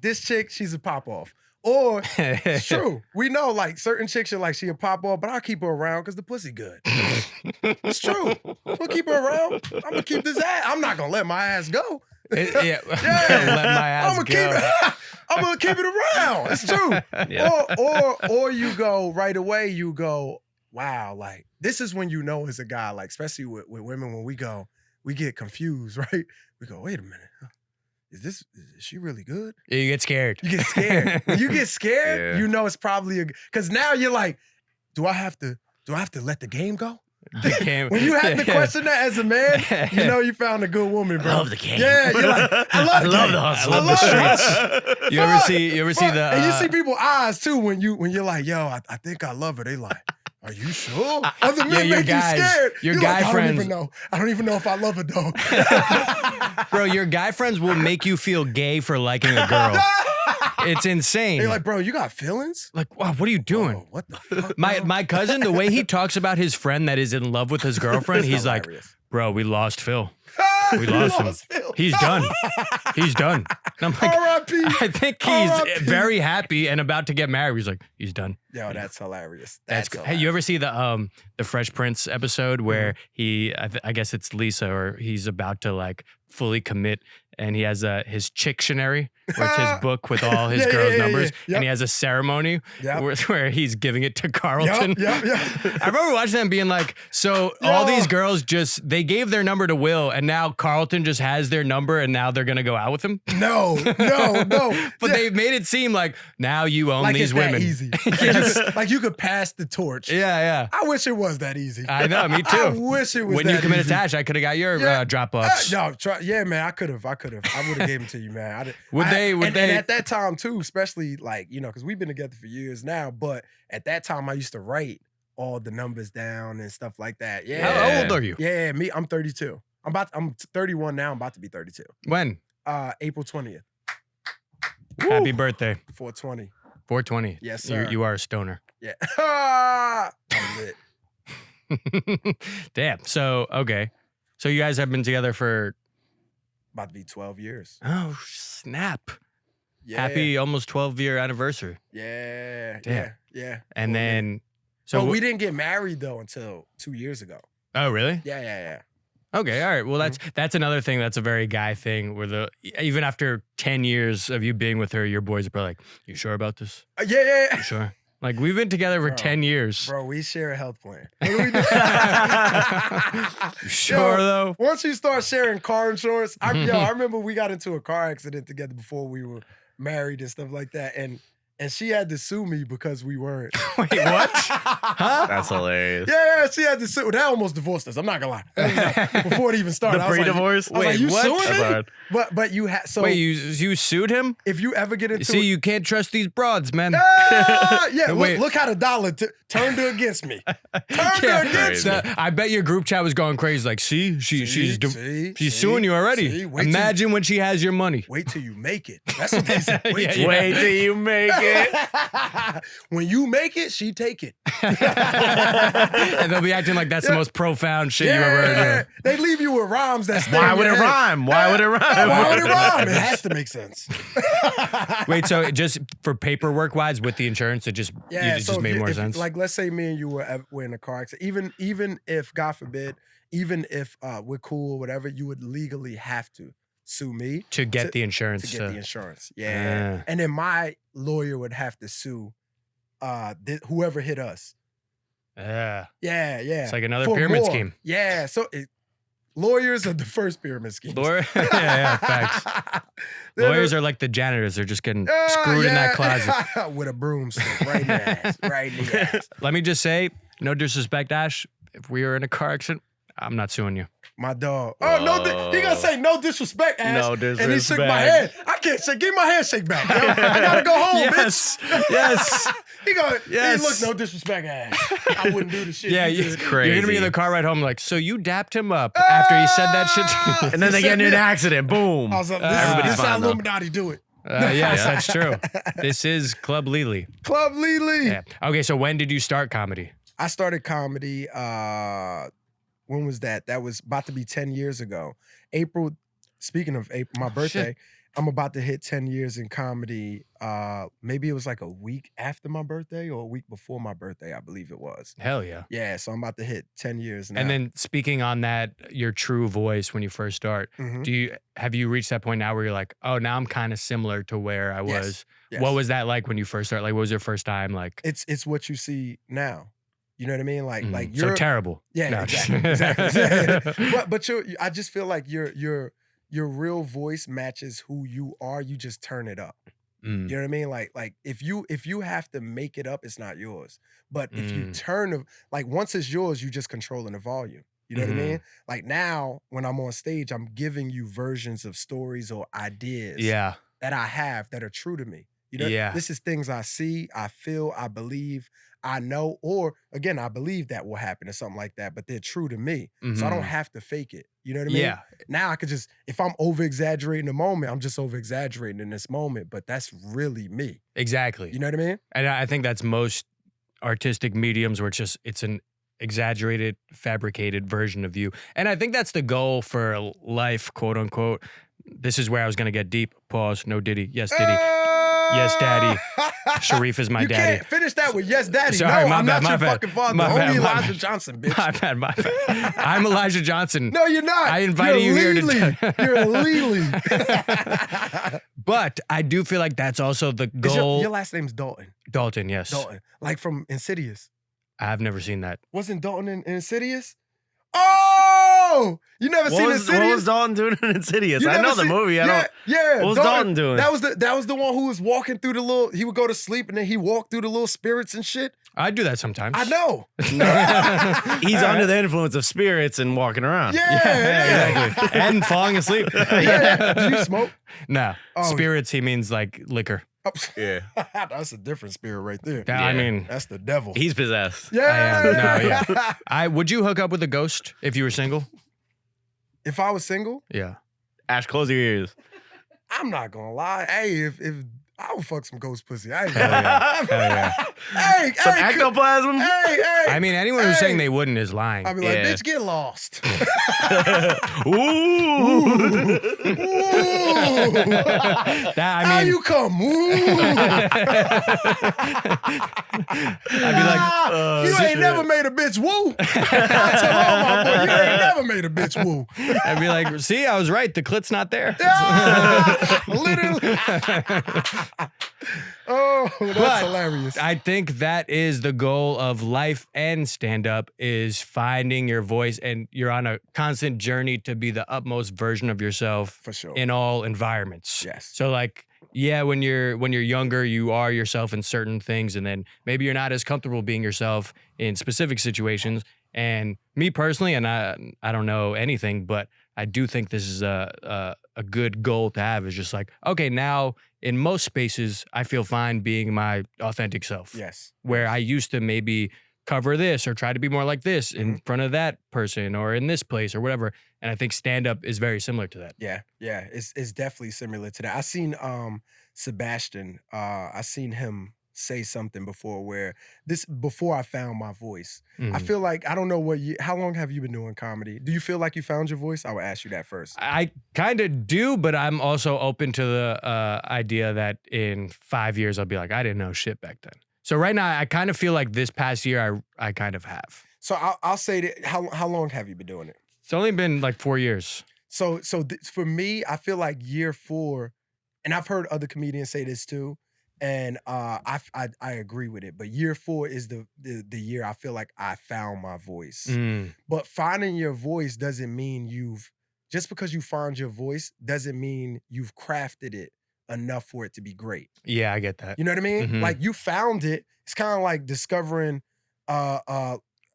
this chick, she's a pop off. Or it's true. We know like certain chicks are like she'll pop off, but I'll keep her around because the pussy good. It's true. We'll keep her around. I'm gonna keep this ass. I'm not gonna let my ass go. Yeah. Yeah. Let my ass go. I'm gonna keep it around. It's true. Yeah. Or you go right away, you go, wow, like this is when you know as a guy, like especially with women, when we get confused, right? We go, wait a minute. Is she really good? Yeah, you get scared. You get scared. When you get scared, you know it's probably because now you're like, do I have to let the game go? When you have to question that as a man, you know you found a good woman, bro. I love the game. Yeah, you're like, I love the hustle. I love the streets. You ever see the and you see people's eyes too when you're like, yo, I think I love her. They like, are you sure? Other men your make guys, you scared. your You're guy like, friends. I don't even know if I love her though. Bro, your guy friends will make you feel gay for liking a girl. It's insane. They're like, bro, you got feelings? Like, wow, what are you doing? Oh, what the fuck? My cousin, the way he talks about his friend that is in love with his girlfriend, he's like, bro, we lost Phil. We lost him. Phil. He's done. He's done. And I'm like, R.I.P. I think he's very happy and about to get married. He's like, he's done. Yo, that's hilarious. That's hey, you ever see the Fresh Prince episode where I guess it's Lisa, or he's about to like fully commit, and he has his Chictionary, where it's his book with all his girls' numbers, and he has a ceremony where he's giving it to Carlton. I remember watching them being like, so all these girls they gave their number to Will, and now Carlton just has their number, and now they're gonna go out with him. No. But they made it seem like now you own like these it's women. That easy. Like you could pass the torch. Yeah. I wish it was that easy. I know, me too. I wish it was when that you committed easy. to Ash, I could have got your drop offs. Man, I could have. I would have gave them to you, man. Would they? And at that time too, especially like, because we've been together for years now, but at that time I used to write all the numbers down and stuff like that. Yeah. How old are you? Yeah, I'm 32. I'm 31 now. I'm about to be 32. When? April 20th. Happy birthday. 420. 420. Yes, sir. You are a stoner. Yeah. I'm lit. Damn. So, okay. So you guys have been together for about to be 12 years. Oh, snap. Yeah. Happy almost 12-year anniversary. Yeah. Damn. Yeah. And then so we didn't get married though until 2 years ago. Oh, really? Yeah. Okay, all right. Well, that's another thing. That's a very guy thing. Where even after 10 years of you being with her, your boys are probably like, "You sure about this? Yeah. You sure?" Like we've been together for 10 years. Bro, we share a health plan. What do we do? You sure though? Once you start sharing car insurance, I remember we got into a car accident together before we were married and stuff like that, and she had to sue me because we weren't. Wait, what? Huh? That's hilarious. Yeah, she had to sue. That almost divorced us. I'm not gonna lie. Before it even started, The I was pre-divorce? Like, Wait, you what? suing me? But you had so. Wait, you sued him? If you ever get into See, you can't trust these broads, man. Yeah, Wait. look how the dollar turned against me. Turned against me. I bet your group chat was going crazy. Like, she's See? suing you already. Imagine when she has your money. Wait till you make it. That's what they said. Yeah. Wait till you make it. When you make it, she take it. And they'll be acting like that's the most profound shit you ever heard. They leave you with rhymes that stay Why in would your it head. rhyme? Why would it rhyme? Why would it rhyme? It has to make sense. Wait, so just for paperwork wise with the insurance, it just made more sense. Like, let's say me and you were in a car accident. Even if, God forbid, even if we're cool or whatever, you would legally have to sue me to get the insurance. To get the insurance. Yeah. And then my lawyer would have to sue whoever hit us. Yeah. It's like another pyramid more. scheme. Yeah. So lawyers are the first pyramid scheme. Facts. Lawyers are like the janitors. They're just getting screwed in that closet. With a broomstick right in the ass. Right in the ass. Let me just say, no disrespect, Ash. If we were in a car accident, I'm not suing you. My dog. Oh, no. He gonna say no disrespect, Ash. No disrespect. And he shook my hand. I can't shake. Give me my handshake back. Yo. I gotta go home, Yes. bitch. Yes. He going, Yes. hey, look, no disrespect, Ash. I wouldn't do the shit. Yeah, you it's did. crazy. You're gonna be in the car ride home, like, so you dapped him up after he said that shit to me. And then they get in an accident. Boom. I was like, Everybody's this is how fine, though. Illuminati do it. Yes, that's true. This is Club Lily. Club Lily. Yeah. Okay, so when did you start comedy? I started comedy, when was that? That was about to be 10 years ago. April speaking of April, my birthday, I'm about to hit 10 years in comedy. Maybe it was like a week after my birthday or a week before my birthday, I believe it was. Hell yeah. Yeah, so I'm about to hit 10 years now. And then speaking on that, your true voice when you first start, Mhm. have you reached that point now where you're like, oh, now I'm kind of similar to where I was? Yes. What was that like when you first started? Like, what was your first time like? It's what you see now. You know what I mean? Like so you're terrible. Yeah, No, exactly. but I just feel like your real voice matches who you are. You just turn it up. You know what I mean? Like if you have to make it up, it's not yours. But if you turn like once it's yours, you just controlling the volume. You know what I mean? Like now, when I'm on stage, I'm giving you versions of stories or ideas Yeah. that I have that are true to me. You know, Yeah. this is things I see, I feel, I believe, I know, or again, I believe that will happen or something like that, but they're true to me. So I don't have to fake it. You know what I mean? Yeah. Now I could just, if I'm over exaggerating the moment, I'm just over exaggerating in this moment, but that's really me. Exactly. You know what I mean? And I think that's most artistic mediums where it's an exaggerated, fabricated version of you. And I think that's the goal for life, quote unquote. This is where I was going to get deep. Pause. No Diddy. Yes, Diddy. Yes, Daddy. Sharief is my you daddy. Can't finish that with yes, daddy. Sorry, no, my I'm bad, not my your bad. fucking father. My Only bad, my Elijah bad. Johnson, bitch. My bad. I'm Elijah Johnson. No, you're not. I invited you here to You're a Lily. But I do feel like that's also the goal. Your last name's Dalton. Dalton, yes. Dalton. Like from Insidious. I've never seen that. Wasn't Dalton in Insidious? Oh! You never seen Insidious? What was Dalton doing in Insidious? You I know never the seen- movie. I yeah, don't. Yeah. What was Dalton doing? That was the one who was walking through the little. He would go to sleep and then he walked through the little spirits and shit. I do that sometimes. I know. He's under the influence of spirits and walking around. Yeah. Exactly. And falling asleep. Yeah. Do you smoke? No. Oh. Spirits, he means like liquor. Oh. Yeah. That's a different spirit right there. I mean, That's the devil. He's possessed. Yeah. I am. No, yeah. Would you hook up with a ghost if you were single? If I was single, Yeah. Ash, close your ears. I'm not gonna lie. Hey, if I would fuck some ghost pussy. I ain't Hell yeah. Hell yeah. Hey, Some hey, ectoplasm. hey. I mean, anyone who's saying they wouldn't is lying. I'd be like, Yeah. bitch, get lost. Ooh. Ooh. That, How you come? Ooh. I'd be like, You ain't never made a bitch woo. I tell all my boys, you ain't never made a bitch woo. I'd be like, see, I was right. The clit's not there. Ah, literally. Oh, that's But hilarious. I think that is the goal of life and stand-up is finding your voice, and you're on a constant journey to be the utmost version of yourself For sure. in all environments. Yes. So like, yeah, when you're younger, you are yourself in certain things, and then maybe you're not as comfortable being yourself in specific situations. And me personally, and I don't know anything, but I do think this is a good goal to have. Is just like, okay, now in most spaces, I feel fine being my authentic self. Yes. Where I used to maybe cover this or try to be more like this in front of that person or in this place or whatever. And I think stand-up is very similar to that. Yeah. It's definitely similar to that. I seen Sebastian. I seen him say something before where before I found my voice. I feel like I don't know how long have you been doing comedy? Do you feel like you found your voice? I would ask you that first. I kind of do, but I'm also open to the idea that in 5 years I'll be like, I didn't know shit back then. So right now I kind of feel like this past year I kind of have. So I'll say that. How long have you been doing it? It's only been like 4 years. So for me, I feel like year 4, and I've heard other comedians say this too, and I agree with it. But year 4 is the year I feel like I found my voice. But finding your voice doesn't mean just because you found your voice doesn't mean you've crafted it enough for it to be great. Yeah, I get that. You know what I mean? Mhm. Like you found it. It's kind of like discovering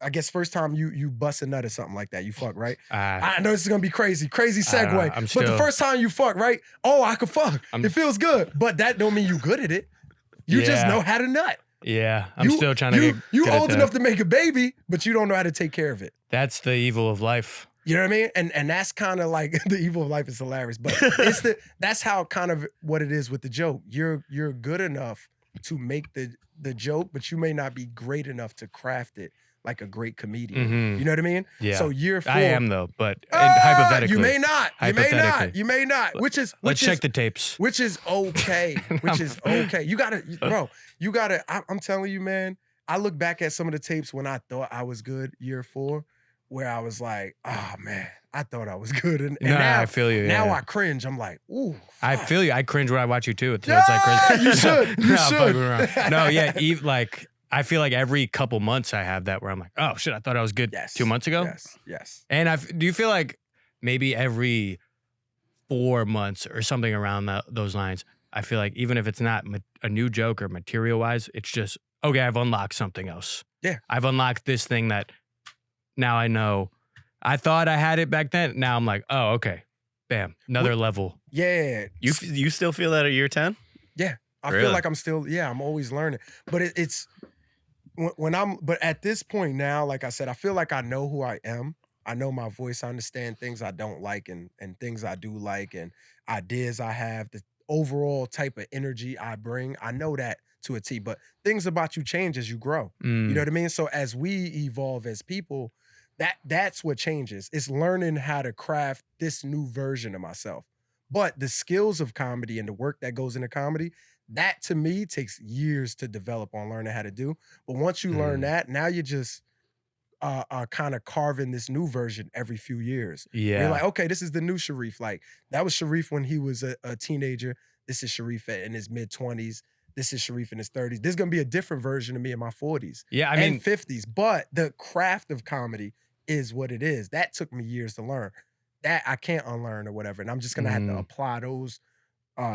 I guess first time you bust a nut or something like that. You fuck, right? I know this is gonna be crazy segue. But the first time you fuck, right? Oh, I could fuck. It feels good. But that don't mean you good at it. You just know how to nut. Yeah, I'm still trying to get You good at old that. enough to make a baby, but you don't know how to take care of it. That's the evil of life. You know what I mean? And that's kind of like the evil of life is hilarious. But that's how kind of what it is with the joke. You're good enough to make the joke, but you may not be great enough to craft it like a great comedian. Mhm. You know what I mean? Yeah. So year 4. I am though, but hypothetically. You may not. Hypothetically. You may not. Let's check the tapes. Which is okay. Which is okay. You gotta, bro. You gotta. I'm telling you, man. I look back at some of the tapes when I thought I was good, year 4, where I was like, oh man, I thought I was good, and No, now I feel you. Now yeah. I cringe. I'm like, ooh. I fuck. feel you. I cringe when I watch you too. So Yeah, it's like crazy. you should. You No, I'm should. fucking around. No, yeah. Like I feel like every couple months I have that where I'm like, oh shit, I thought I was good Yes. 2 months ago. Yes. And do you feel like maybe every 4 months or something around those lines? I feel like even if it's not a new joke or material wise, it's just okay. I've unlocked something else. Yeah. I've unlocked this thing that now I know. I thought I had it back then. Now I'm like, oh, okay. Bam. Another level. Yeah. You still feel that at year 10? Yeah. I Really? feel like I'm still, I'm always learning. But it's but at this point now, like I said, I feel like I know who I am. I know my voice. I understand things I don't like and things I do like and ideas I have, the overall type of energy I bring. I know that to a T, but things about you change as you grow. You know what I mean? So as we evolve as people, that's what changes. It's learning how to craft this new version of myself. But the skills of comedy and the work that goes into comedy, that to me takes years to develop on learning how to do. But once you learn that, now you're just kind of carving this new version every few years. Yeah. You're like, okay, this is the new Sharief. Like that was Sharief when he was a teenager. This is Sharief in his mid-20s. This is Sharief in his 30s. There's gonna be a different version of me in my 40s. Yeah, I mean, and 50s. But the craft of comedy is what it is. That took me years to learn. That I can't unlearn or whatever. And I'm just gonna have to apply those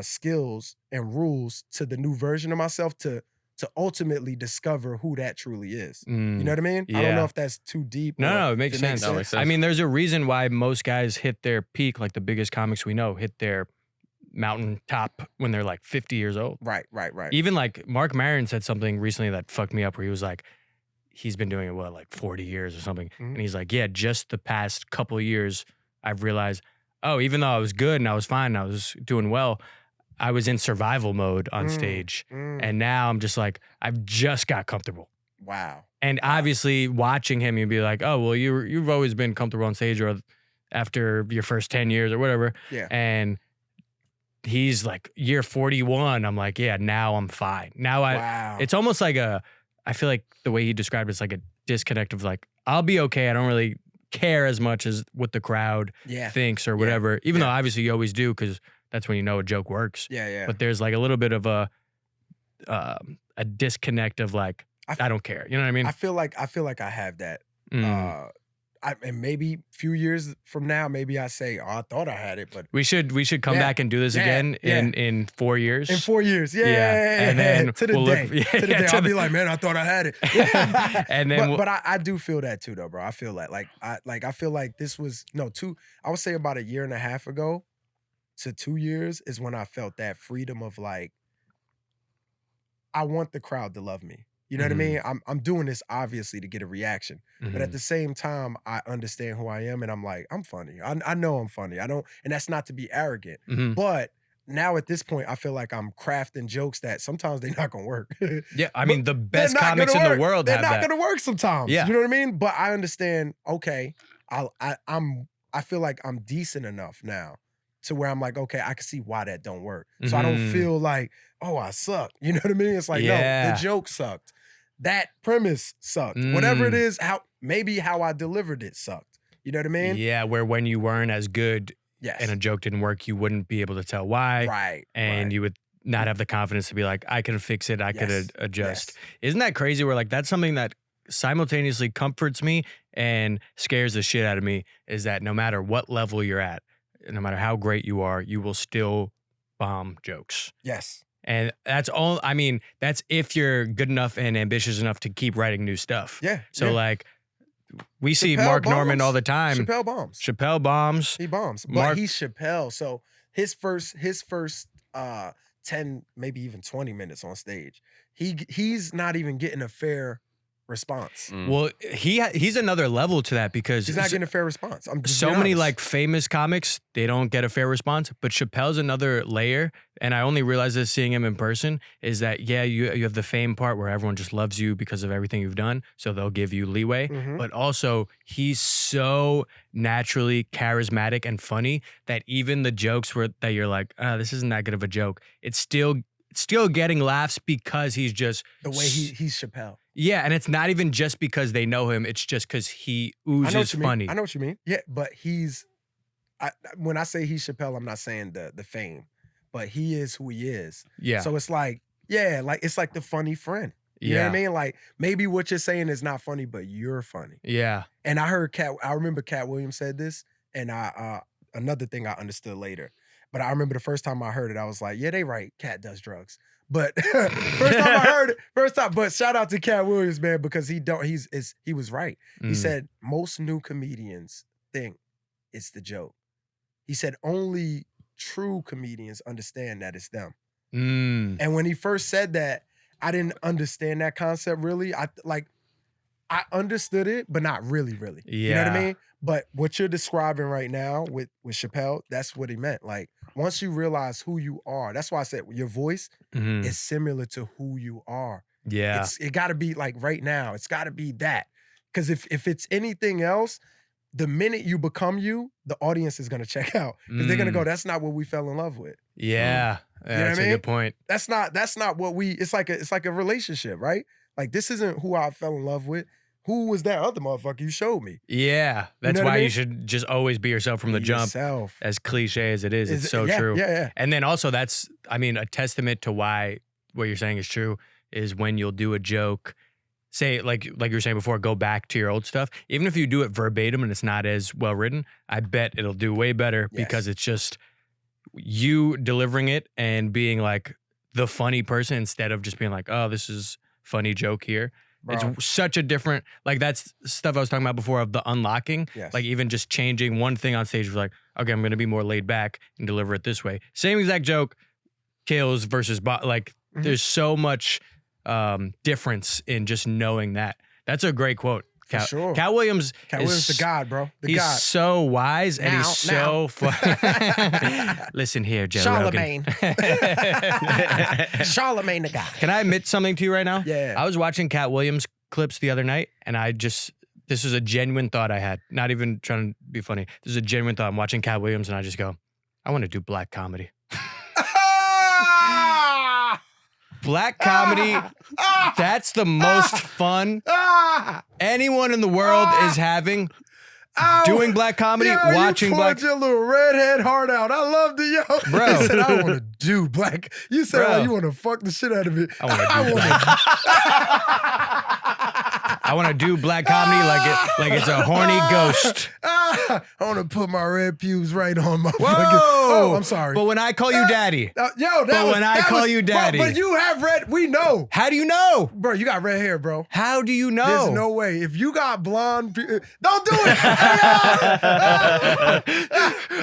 skills and rules to the new version of myself to ultimately discover who that truly is. You know what I mean? I don't know if that's too deep. No, it makes if sense. That makes sense. I mean, there's a reason why most guys hit their peak, like the biggest comics we know, hit their mountaintop when they're like 50 years old. Right. Even like Mark Maron said something recently that fucked me up where he was like, he's been doing it, like 40 years or something. And he's like, yeah, just the past couple of years, I've realized, oh, even though I was good and I was fine and I was doing well, I was in survival mode on stage. And now I'm just like, I've just got comfortable. Wow. And obviously watching him, you'd be like, oh, well, you've always been comfortable on stage or after your first 10 years or whatever. Yeah. And he's like year 41. I'm like, yeah, now I'm fine. Now it's almost like I feel like the way he described it's like a disconnect of like, I'll be okay. I don't really care as much as what the crowd thinks or whatever, even though obviously you always do because that's when you know a joke works. Yeah. But there's like a little bit of a disconnect of like, I don't care. You know what I mean? I feel like I have that. And maybe a few years from now, maybe I say, oh, I thought I had it, but we should come back and do this again in 4 years. In 4 years, and then to the we'll day, look, to the day, I'll be like, man, I thought I had it. And then, but I do feel that too, though, bro. I feel that, I feel like this was I would say about a year and a half ago to 2 years is when I felt that freedom of like, I want the crowd to love me. You know what I mean? I'm doing this obviously to get a reaction, but at the same time, I understand who I am, and I'm like, I'm funny. I know I'm funny. And that's not to be arrogant, but now at this point, I feel like I'm crafting jokes that sometimes they're not gonna work. Yeah, I mean, the best comics in the world they're have not that. gonna work sometimes. Yeah. You know what I mean? But I understand. Okay, I feel like I'm decent enough now to where I'm like, okay, I can see why that don't work. So I don't feel like, oh, I suck. You know what I mean? It's like, no, the joke sucked. That premise sucked. Whatever it is, how I delivered it sucked. You know what I mean? Yeah, where when you weren't as good and a joke didn't work, you wouldn't be able to tell why. Right. And you would not have the confidence to be like, I can fix it. I could adjust. Isn't that crazy where like that's something that simultaneously comforts me and scares the shit out of me is that no matter what level you're at, no matter how great you are, you will still bomb jokes. Yes. And that's all, I mean, that's if you're good enough and ambitious enough to keep writing new stuff. Yeah. So like, we see Chappelle Mark bombs. Norman all the time. Chappelle bombs. Chappelle bombs. He bombs. But he's Chappelle. So his first 10, maybe even 20 minutes on stage, he's not even getting a fair response. Well, he's another level to that because He's not getting a fair response. I'm just so being many honest. like famous comics, they don't get a fair response. But Chappelle's another layer, and I only realized this seeing him in person is that you have the fame part where everyone just loves you because of everything you've done, so they'll give you leeway. But also he's so naturally charismatic and funny that even the jokes that you're like, this isn't that good of a joke, it's still getting laughs because he's just the way he's Chappelle. Yeah, and it's not even just because they know him. It's just because he oozes funny. I know what you mean. Yeah, but when I say he's Chappelle, I'm not saying the fame, but he is who he is. Yeah. So it's like, it's like the funny friend. You know what I mean? Like maybe what you're saying is not funny, but you're funny. Yeah. And I remember Cat Williams said this, and another thing I understood later. But I remember the first time I heard it, I was like, yeah, they right. Cat does drugs. But first time I heard it, but shout out to Cat Williams, man, because he was right. He said most new comedians think it's the joke. He said only true comedians understand that it's them. And when he first said that, I didn't understand that concept really. I understood it, but not really. Yeah. You know what I mean? But what you're describing right now with Chappelle, that's what he meant. Like, once you realize who you are, that's why I said your voice is similar to who you are. Yeah. It got to be like right now. It's got to be that. Because if it's anything else, the minute you become you, the audience is going to check out. Because they're going to go, that's not what we fell in love with. Yeah. You know That's what I a mean? good point. That's not what it's like a relationship, right? Like, this isn't who I fell in love with. Who was that other motherfucker you showed me? Yeah. That's know what why I mean? you should just always be yourself from the Be jump. yourself. As cliche as it is, it's so yeah, true. Yeah. And then also that's, a testament to why what you're saying is true is when you'll do a joke, say like you were saying before, go back to your old stuff. Even if you do it verbatim and it's not as well written, I bet it'll do way better because it's just you delivering it and being like the funny person instead of just being like, oh, this is funny joke here. Bro. It's such a different, like that's stuff I was talking about before of the unlocking. Yes. Like even just changing one thing on stage was like, okay, I'm going to be more laid back and deliver it this way. Same exact joke, kills versus, there's so much difference in just knowing that. That's a great quote. For sure. Cat Williams is the God, bro. The he's God. so wise and he's so fun. Listen here, Joe Charlemagne. Rogan. Charlemagne the God. Can I admit something to you right now? Yeah. I was watching Cat Williams clips the other night, and this was a genuine thought I had. Not even trying to be funny. This is a genuine thought. I'm watching Cat Williams, and I just go, I want to do black comedy. Black comedy, that's the most fun anyone in the world is having. Doing black comedy, watching black. You poured your little redhead heart out. I loved it, yo. Bro. You said, I want to do black. You said, Bro. like, you want to fuck the shit out of it. I want to do black comedy like it's a horny ghost. I want to put my red pubes right on my Whoa! fucking. Oh, I'm sorry. But when I call you daddy. When I call you daddy. But you have red. We know. How do you know? Bro, you got red hair, bro. How do you know? There's no way. If you got blonde, don't do it.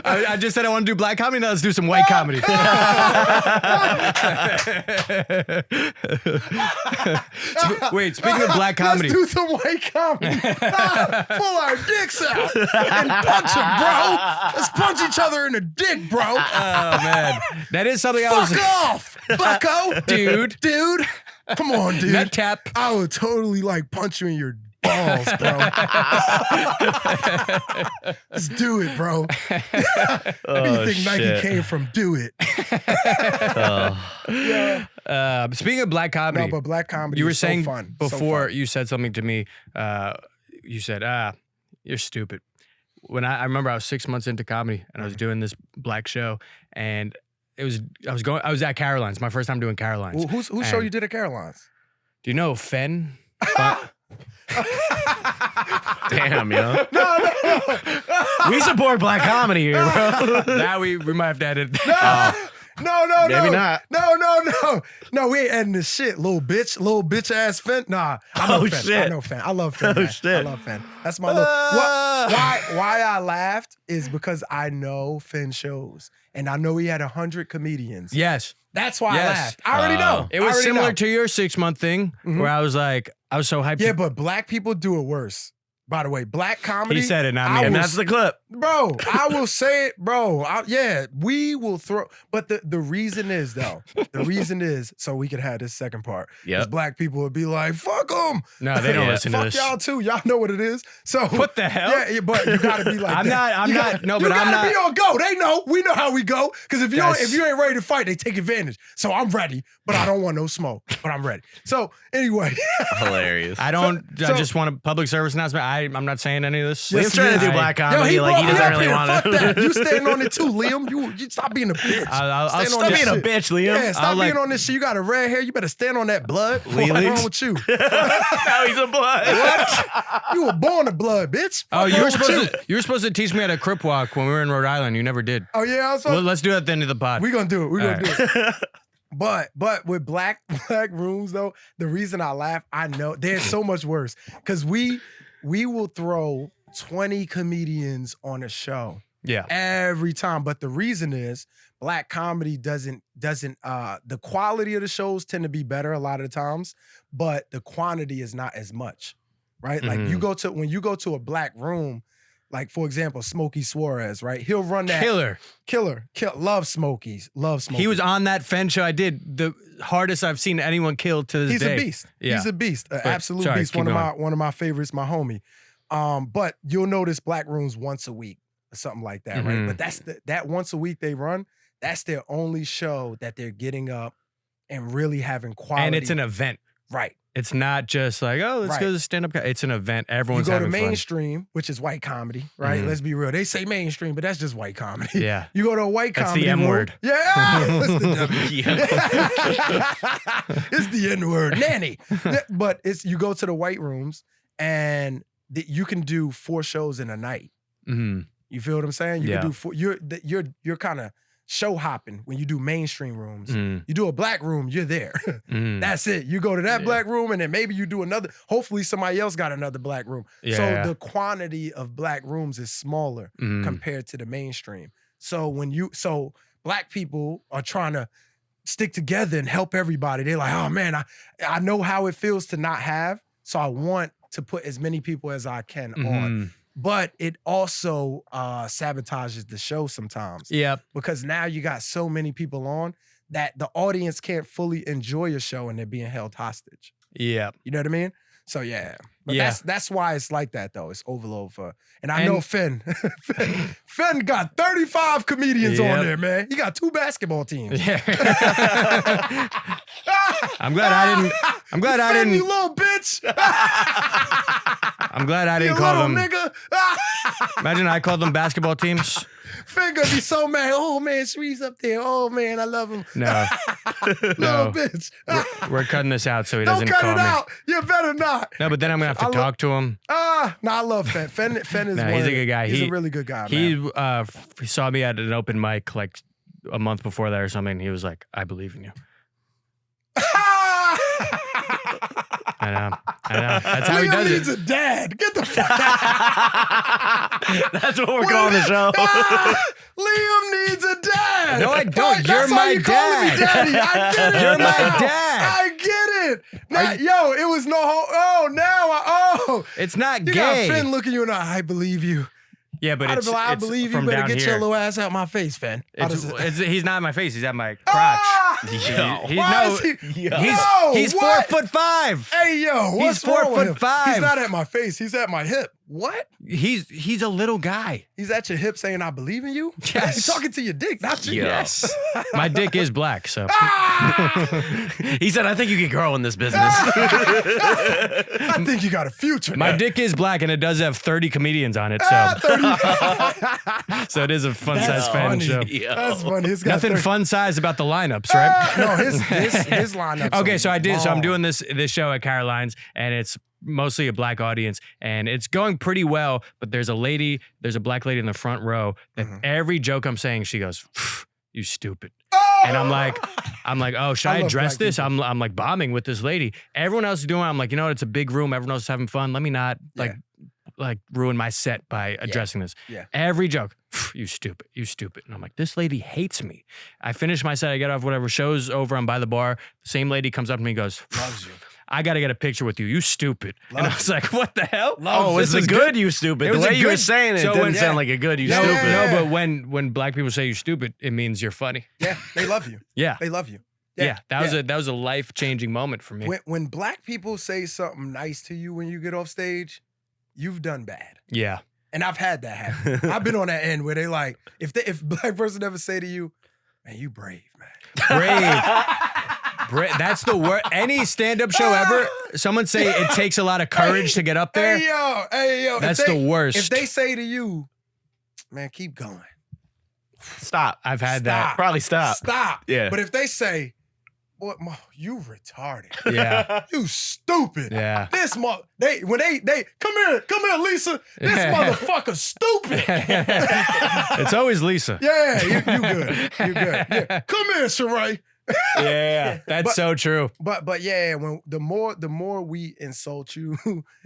I just said I want to do black comedy. Now let's do some white comedy. Wait, speaking of black comedy. Let's do some white comedy. Pull our dicks out and punch them, bro. Let's punch each other in the dick, bro. Oh, man. That is something I was... Fuck off, bucko. Dude. Come on, dude. Nut tap. I would totally like punch you in your balls, bro. Let's do it, bro. Where do you think Nike came from? Do it. Speaking of black comedy. No, but black comedy you were is saying so fun. before you said something to me. You said, you're stupid. When I remember I was 6 months into comedy and I was doing this black show and I was at Caroline's, my first time doing Caroline's. Well, whose show you did at Caroline's? Do you know Fen? Damn, yo. No. We support black comedy here, bro. Now we might have to edit. No. Maybe not. No, we ain't ending this shit, little bitch ass Fen. Nah, I know Fen. Shit. I know Fen. I love Fen. Oh, man. shit. I love Fen. That's my little. Why I laughed is because I know Fen shows, and I know he had 100 comedians. Yes. That's why I Yes. laughed. I already know. It was similar to your 6 month thing where I was like, I was so hyped. Yeah, but black people do it worse. By the way, black comedy. He said it, not I me. And will that's the clip. Bro, I will say it, bro. Yeah, we will throw. But the reason is, though, so we could have this second part. Yep. Because black people would be like, fuck them. No, they don't Yeah. listen to Fuck this. y'all too. Y'all know what it is. So What the hell? Yeah, but you gotta be like I'm that. not. You I'm gotta- not. No, you but I'm gotta not. be on go. They know. We know how we go. Because if you ain't ready to fight, they take advantage. So I'm ready, but I don't want no smoke. But I'm ready. So anyway, Hilarious. I don't. So- I just want a public service announcement. I'm not saying any of this. Liam's trying to do black comedy. he Like he brought me doesn't up really here. want Fuck to. that. You standing on it too, Liam. You stop being a bitch. I'll Stand on Stop that being a shit. bitch, Liam. Yeah, stop I'll being like- on this shit. You got a red hair. You better stand on that blood. What's Lily? wrong with you? Now he's a blood. You were born a blood, bitch. Oh, Fuck you were wrong with supposed to. You were supposed to teach me how to crip walk when we were in Rhode Island. You never did. Oh yeah, I was Well, let's do it at the end of the pod. we gonna do it. We All gonna do it. But with black rooms though, the reason I laugh, I know there's so much worse because we will throw 20 comedians on a show Yeah. every time. But the reason is black comedy doesn't the quality of the shows tend to be better a lot of the times, but the quantity is not as much. Right? Like when you go to a black room, like for example, Smokey Suarez, right? He'll run that Killer. love Smokey's. He was on that Fenn show. I did the hardest I've seen anyone kill to this He's day. a beast. Yeah. He's a beast. An But- absolute sorry, beast. keep going. One of my favorites, my homie. But you'll notice black rooms once a week or something like that, right? Mhm. But that once a week they run, that's their only show that they're getting up and really having quality. And it's an event. right. It's not just like, oh, let's go Right. to stand up. It's an event. You Everyone's go to having fun. mainstream, which is white comedy, right? Mhm. Let's be real. They say mainstream, but that's just white comedy. Yeah. You go to a white That's the comedy M room- word. Yeah, that's the W. Yeah. It's the N word, nanny. But you go to the white rooms and you can do 4 shows in a night. Mhm. You feel what I'm saying? You Yeah. can do 4. You're kind of show hopping when you do mainstream rooms. Mhm. You do a black room, you're there. Mhm. That's it. You go to that Yeah. black room and then maybe you do another. Hopefully somebody else got another black room. Yeah, So yeah. the quantity of black rooms is smaller Mhm. compared to the mainstream. So black people are trying to stick together and help everybody. They're like, oh man, I know how it feels to not have. So I want to put as many people as I can on. Mhm. But it also sabotages the show sometimes Yep. because now you got so many people on that the audience can't fully enjoy your show and they're being held hostage. Yep. You know what I mean? So yeah. But Yeah. that's why it's like that though. It's overload for and I know And- Finn. Finn got 35 comedians Yep. on there, man. He got 2 basketball teams. Yeah. I'm glad I Finn, didn't. you little bitch. I'm glad I You didn't call little them. nigga. Imagine I called them basketball teams. Finn gonna be so mad. Oh man, Sharief's up there. Oh man, I love him. No, Little no. bitch. we're cutting this out so he Don't doesn't cut call it me. out. You better not. No, but then I'm gonna have to talk to him. No, I love Finn. Finn is No, he's a good guy. He's He- a really good guy, man. He saw me at an open mic like a month before that or something. And he was like, "I believe in you." I know. That's how he Liam does needs it. a dad. Get the fuck out. That's what we're calling the show. Liam needs a dad. No, I don't. That's You're how my you calling me dad. daddy. I get it. You're my now. dad. I get it. Now, yo, it was no It's not you gay. got Finn looking you in the eye. I believe you. Yeah, but I'd it's, be like, I it's believe you. from Better down get here. your little ass out my face, Finn. He's not at my face. He's at my crotch. Ah! Why is he? He's what? 4'5". Hey yo, what's He's wrong with him? 4'5". He's not at my face. He's at my hip. What? He's a little guy. He's at your hip saying, "I believe in you." Yes. He's talking to your dick, not you. Yes. My dick is black, so He said, I think you can grow in this business. I think you got a future. my dick is black, and it does have 30 comedians on it. So, 30. so it is a fun That's size fan funny. show. That's funny. He's got Nothing 30. fun size about the lineups, right? No, his lineup. Okay, so I did. So I'm doing this show at Caroline's, and it's mostly a black audience, and it's going pretty well. But there's a black lady in the front row that every joke I'm saying, she goes, "You stupid." And I'm like, oh, should I love address black this? people. I'm like bombing with this lady. Everyone else is doing it. I'm like, you know what? It's a big room. Everyone else is having fun. Let me not like like ruin my set by addressing this. Yeah. Every joke, you stupid. And I'm like, this lady hates me. I finish my set, I get off whatever, show's over, I'm by the bar. The same lady comes up to me and goes, Loves you. I got to get a picture with you. You stupid. And I was like, what the hell? Oh, was it good? You stupid. It The was a way you were good- saying it so didn't when- sound like a good. You No, stupid. no, but when black people say you're stupid, it means you're funny. Yeah, they love you. Yeah. They love you. Yeah. That was a life-changing moment for me. When black people say something nice to you when you get off stage, you've done bad. Yeah. And I've had that happen. I've been on that end where they like, if black person ever say to you, man, you brave, man. Brave. That's the word. Any stand-up show ever, someone say it takes a lot of courage to get up there. Hey, yo. That's the worst. If they say to you, man, keep going. Stop. I've had that. Probably stop. Stop. Yeah. But if they say, what, you retarded. Yeah. You stupid. Yeah. This come here, Lisa. This motherfucker stupid. It's always Lisa. Yeah, you good. You good. Yeah. Come here, Sharief. Yeah. That's so true. But yeah, when the more we insult you,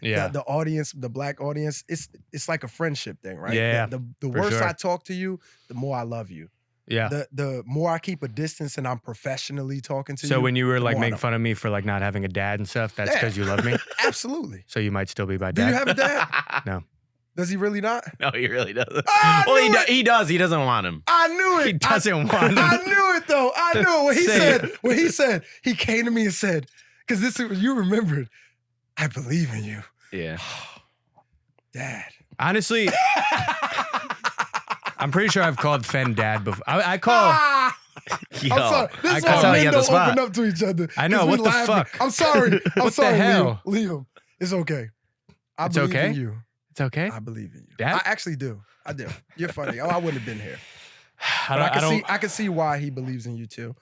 Yeah. the audience, the black audience, it's like a friendship thing, right? Yeah, The for worse sure. I talk to you, the more I love you. Yeah. The more I keep a distance and I'm professionally talking to you. So when you were the like more I making know. fun of me for like not having a dad and stuff, that's Yeah. because you love me. Absolutely. So you might still be my Do dad. you have a dad? No. Does he really not? No, he really doesn't. I Well, knew it. he does. He doesn't want him. I knew it. He doesn't want him. I knew it though. I knew it. Say He said, he came to me and said, because you remembered, I believe in you. Yeah. Dad. Honestly, I'm pretty sure I've called Fen dad before. I call. Yo, I'm sorry. This is that's why how he men had the don't spot. open up to each other. I know, 'Cause we what the laughing. fuck? I'm sorry. I'm What the sorry, hell? Liam. It's okay. I It's believe okay? in you. It's okay. I believe in you. Dad? I actually do. I do. You're funny. Oh, I wouldn't have been here. I But don't, I can see why he believes in you too.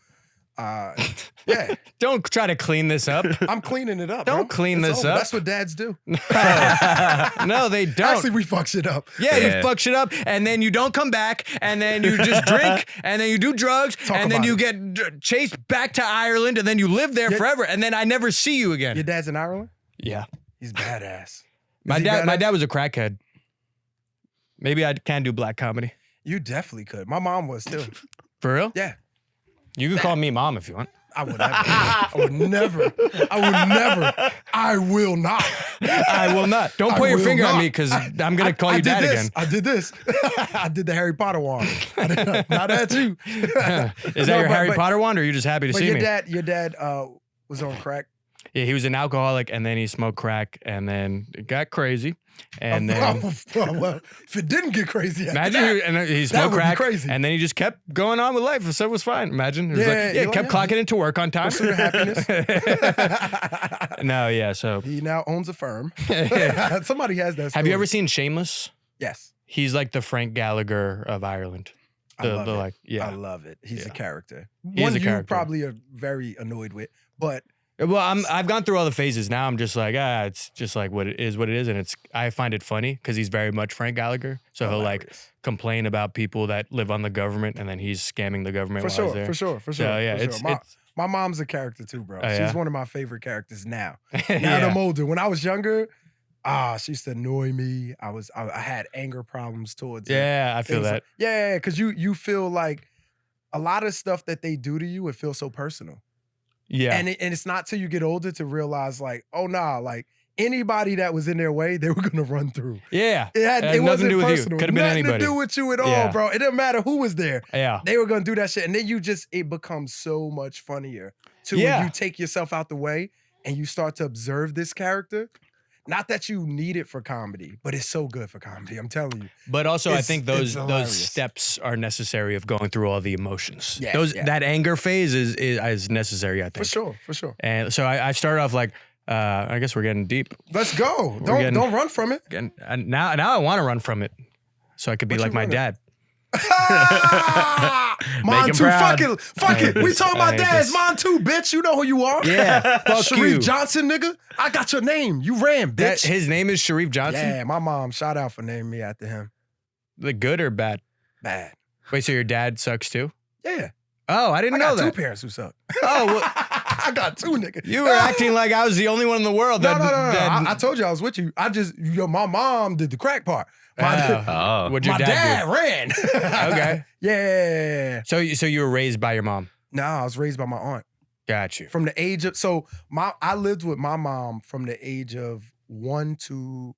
Yeah, don't try to clean this up. I'm cleaning it up. Don't bro. clean It's this over. up. That's what dads do. No, they don't. Actually, we fuck shit up. Yeah, Yeah. you fuck shit up, and then you don't come back, and then you just drink, and then you do drugs, and then about you it. get chased back to Ireland, and then you live there Yeah. forever, and then I never see you again. Your dad's in Ireland? Yeah, He's badass. Is my he dad badass? was a crackhead. Maybe I can do black comedy. You definitely could. My mom was too. For real? Yeah. You can call me mom if you want. I would never. I would never. I will not. I will not. Don't I point your will finger at not. me because I'm gonna call you dad again. I did this. I did the Harry Potter one. Not at you. Is that your Harry Potter wand, or are you just happy to But see your me? dad was on crack. Yeah, he was an alcoholic, and then he smoked crack, and then it got crazy, and then Well, if it didn't get crazy, after imagine that, he smoked would be crack, crazy. and then he just kept going on with life. So it was fine. Imagine, it was Yeah, you're like, kept yeah, clocking into work on time. pursuit of happiness. No, yeah. So, He now owns a firm. Somebody has that. have you story. ever seen Shameless? Yes. He's like the Frank Gallagher of Ireland. I love it. Like, yeah. I love it. He's a Yeah. character. He is One a you character. probably are very annoyed with, but Well, I've gone through all the phases. Now I'm just like, it's just like what it is, and I find it funny because he's very much Frank Gallagher. So he'll like hilarious. complain about people that live on the government, and then he's scamming the government for while sure, he's there. for sure, for So, sure. yeah, for sure. My mom's a character too, bro. Oh, She's yeah? one of my favorite characters now. Now Yeah. that I'm older. When I was younger, she used to annoy me. I had anger problems towards her. Yeah, I It feel was that. like- yeah, because you feel like a lot of stuff that they do to you, it feels so personal. Yeah. And it's not till you get older to realize like, oh nah, like anybody that was in their way, they were gonna run through. Yeah. It Had wasn't nothing to do with you. personal. Could've been Nothing anybody. to do with you at all, Yeah. bro. It didn't matter who was there. Yeah. They were gonna do that shit, and then it becomes so much funnier too Yeah. when you take yourself out the way and you start to observe this character. Not that you need it for comedy, but it's so good for comedy. I'm telling you. But also, I think it's those hilarious. steps are necessary of going through all the emotions. Yeah, yeah. That anger phase is necessary, I think. For sure. And so I started off like, I guess we're getting deep. Let's go. getting- Don't run from it. And now I want to run from it, so I could be What like you my running? dad. Mine him too. proud. Fuck it. We talking I about hate dads. this. Mine too, bitch. You know who you are. Yeah, fuck Sharief you. Johnson, nigga. I got your name. You ran, bitch. His name is Sharief Johnson. Yeah, my mom. Shout out for naming me after him. Like good or bad? Bad. Wait, so your dad sucks too? Yeah. Oh, I didn't I know got that. two parents who suck. Oh, well, I got 2 niggas. You were acting like I was the only one in the world. No. That I told you I was with you. My mom did the crack part. What'd your My dad do? ran. Okay. Yeah. So you were raised by your mom. No, I was raised by my aunt. Got you. From the age of I lived with my mom from the age of 1 to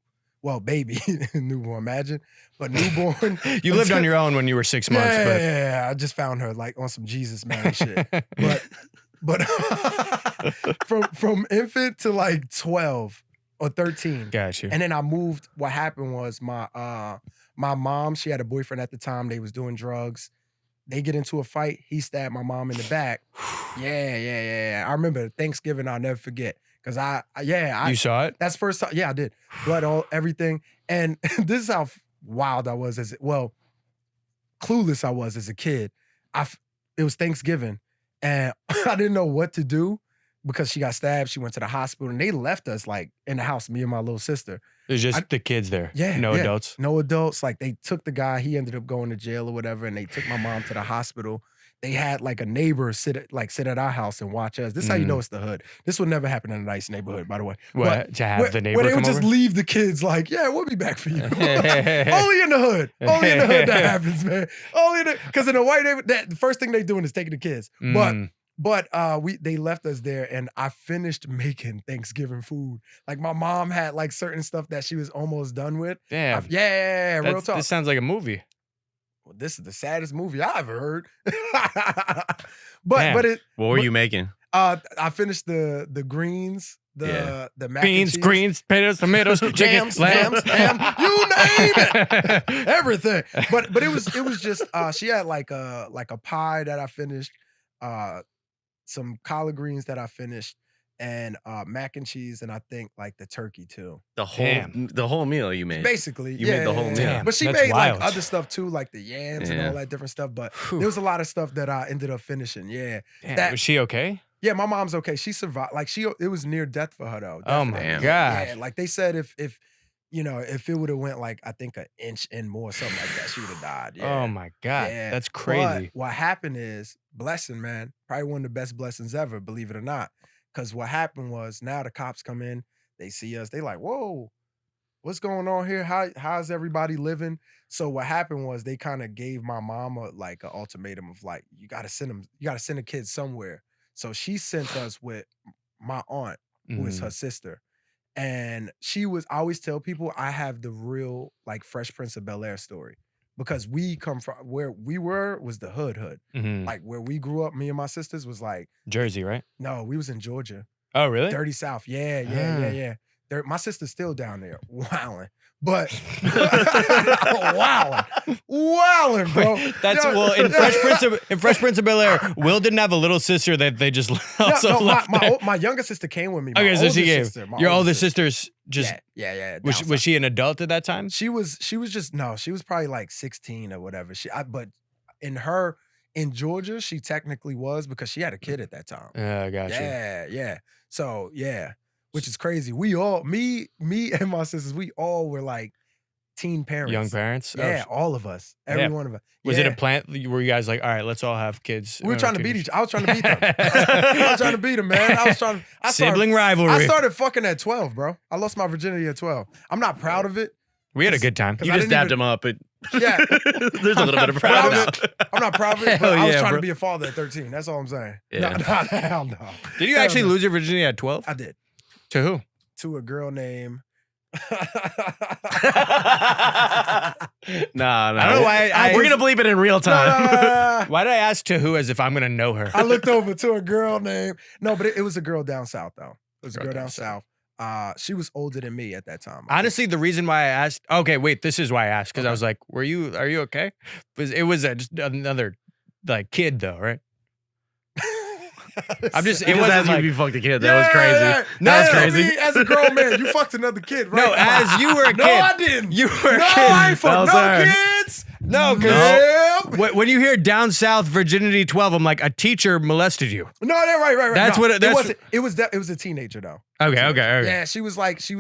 baby, newborn, imagine. But newborn. You lived on your own when you were 6 months. Yeah, I just found her like on some Jesus man shit. But from infant to like 12 or 13. Got you. And then I moved. What happened was my mom, she had a boyfriend at the time. They was doing drugs. They get into a fight. He stabbed my mom in the back. Yeah. I remember Thanksgiving. I'll never forget. Cause You saw it? That's first time. Yeah, I did. Blood, everything. And this is how wild I was clueless I was as a kid. It was Thanksgiving and I didn't know what to do because she got stabbed. She went to the hospital and they left us like in the house, me and my little sister. There's just the kids there. Yeah. No adults. No adults. Like they took the guy, he ended up going to jail or whatever, and they took my mom to the hospital. They had like a neighbor sit at our house and watch us. This is how you know it's the hood. This would never happen in a nice neighborhood, by the way. To have the neighbor where they come would just over? leave the kids like, yeah, we'll be back for you. Only in the hood. Only in the hood that happens, man. Because in a white neighborhood, the first thing they doing is taking the kids. But they left us there and I finished making Thanksgiving food. Like my mom had like certain stuff that she was almost done with. Damn. Real talk. This sounds like a movie. Well, this is the saddest movie I've ever heard. But what were you making? I finished the greens, the mac and cheese. Greens, potatoes, tomatoes, jams, lambs, ham, you name it, everything. But it was just she had like a pie that I finished, some collard greens that I finished, and mac and cheese, and I think like the turkey too. The whole meal you made. Basically, you made the whole meal. Damn, but she that's made wild. like other stuff too, like the yams and all that different stuff. But there was a lot of stuff that I ended up finishing. Yeah, Damn, was she okay? Yeah, my mom's okay. She survived. Like it was near death for her though. Oh my Definitely. God. Yeah, like they said if it would have went like I think an inch and more, something like that, she would have died. Yeah. Oh my God. Yeah. That's crazy. But what happened is blessing, man. Probably one of the best blessings ever, believe it or not. Because what happened was now the cops come in, they see us, they like, whoa, what's going on here? How's everybody living? So what happened was they kind of gave my mama like an ultimatum of like, you gotta send a kid somewhere. So she sent us with my aunt, who is her sister. And I always tell people I have the real like Fresh Prince of Bel-Air story. Because we come from where we was the hood. Like where we grew up, me and my sisters was like Jersey, right? No, we was in Georgia. Oh, really? Dirty South. Yeah. My sister's still down there, wilding. But wilding, bro. That's in Fresh Prince of Bel-Air, Will didn't have a little sister that they just also left there. My younger sister came with me. Okay, so she gave your older sister's just yeah. Was she an adult at that time? She was probably like 16 or whatever. But in Georgia, she technically was because she had a kid at that time. I got you. Yeah. So yeah. Which is crazy. We all, me and my sisters, we all were like teen parents. Young parents? Yeah, all of us. Every one of us. Was it a plan? Were you guys like, all right, let's all have kids? We were trying to beat each other. I was trying to beat them. I was trying to beat them, man. Sibling rivalry. I started fucking at 12, bro. I lost my virginity at 12. I'm not proud of it. We had a good time. You just dapped him up. Yeah. There's a little bit of pride of it. I'm not proud of it, but I was trying to be a father at 13. That's all I'm saying. Yeah. Hell no. Did you actually lose your virginity at 12? I did. To who? To a girl named... No. I don't know why. We're going to bleep it in real time. Why did I ask to who as if I'm going to know her? I looked over to a girl named... No, but it was a girl down south, though. It was a girl down south. She was older than me at that time. Honestly, the reason why I asked... Okay, wait. This is why I asked. Because I was like, are you okay? It was just another like kid, though, right? It was as like, you fucked a kid. That was crazy. Yeah. That was crazy. Me, as a grown man, you fucked another kid, right? No, as you were a kid. No, I didn't. You were a kid. No, I ain't fucked no kids. No, because when you hear down south virginity 12, I'm like, a teacher molested you. No, right. That's no, what it was a teenager though. Okay. Yeah, she was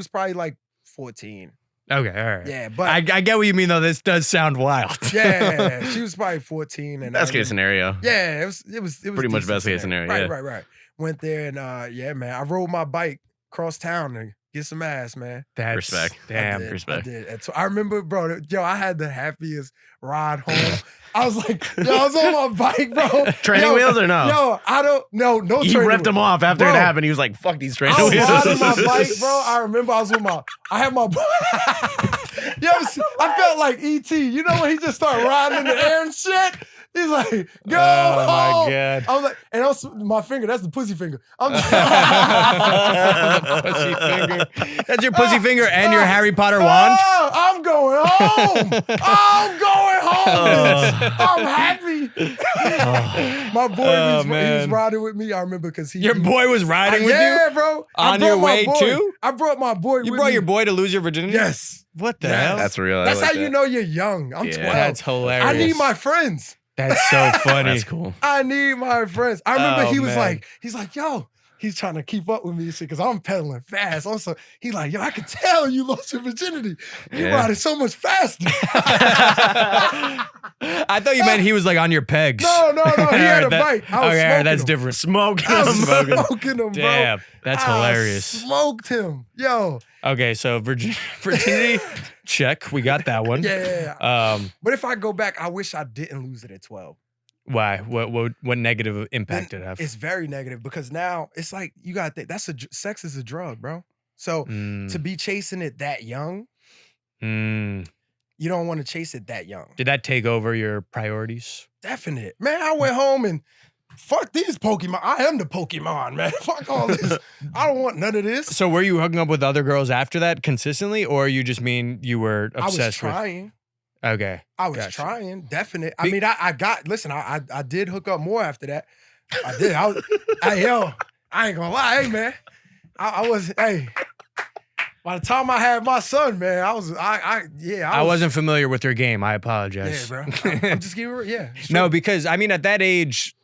probably like 14. Okay, all right. Yeah, but I get what you mean though. This does sound wild. yeah, she was probably 14 and Best case scenario. Yeah, it was Pretty much best case scenario. Right. Went there and yeah, man, I rode my bike across town to get some ass, man. That's Respect. Damn. Respect. I did. And so I remember, bro, yo, I had the happiest ride home. I was like, yo, I was on my bike, bro. Training wheels or no? Yo, I don't, no He training ripped them wheels. off after Bro, it happened. He was like, fuck these training I was wheels. riding my bike, bro. I remember I was with I had my yo, I felt like E.T. You know when he just started riding in the air and shit? He's like, go Oh my home. God. I was like, and also my finger, that's the pussy finger. I'm just, Pussy finger. That's your pussy finger and your Harry Potter wand? Oh, I'm going home. I'm going home. I'm happy. My boy, he was riding with me. I remember because Your boy was riding with you? Yeah, bro. I On your brought my way boy. too? I brought my boy You with brought me. your boy to lose your virginity? Yes. What the Yes. hell? That's real. That's I like how you that. know you're young. I'm 12. That's hilarious. I need my friends. That's so funny. That's cool. I need my friends. I remember Oh, he was man. he's like, yo, he's trying to keep up with me and shit because I'm pedaling fast. Also, he's like, yo, I can tell you lost your virginity. You Yeah. riding so much faster. I thought you meant he was like on your pegs. No, he had a Alright, bike. I was okay, smoking that's him. different. Smoking. I was Smoking. smoking him, bro. Damn, that's I hilarious. smoked him. Yo. Okay, so virginity, check. We got that one. Yeah. But if I go back, I wish I didn't lose it at 12. Why? What negative impact did it have? It's very negative because now it's like you got that. Sex is a drug, bro. So to be chasing it that young, you don't want to chase it that young. Did that take over your priorities? Definite. Man, I went home and fuck these Pokemon. I am the Pokemon, man. Fuck all this. I don't want none of this. So were you hooking up with other girls after that consistently, or you just mean you were I was obsessed with? trying. Okay. I was Gotcha. trying, definite. I mean, I did hook up more after that. I did. I ain't gonna lie, hey man. I was, hey. By the time I had my son, man, I wasn't familiar with your game. I apologize. Yeah, bro. I'm just giving yeah. No, because I mean, at that age,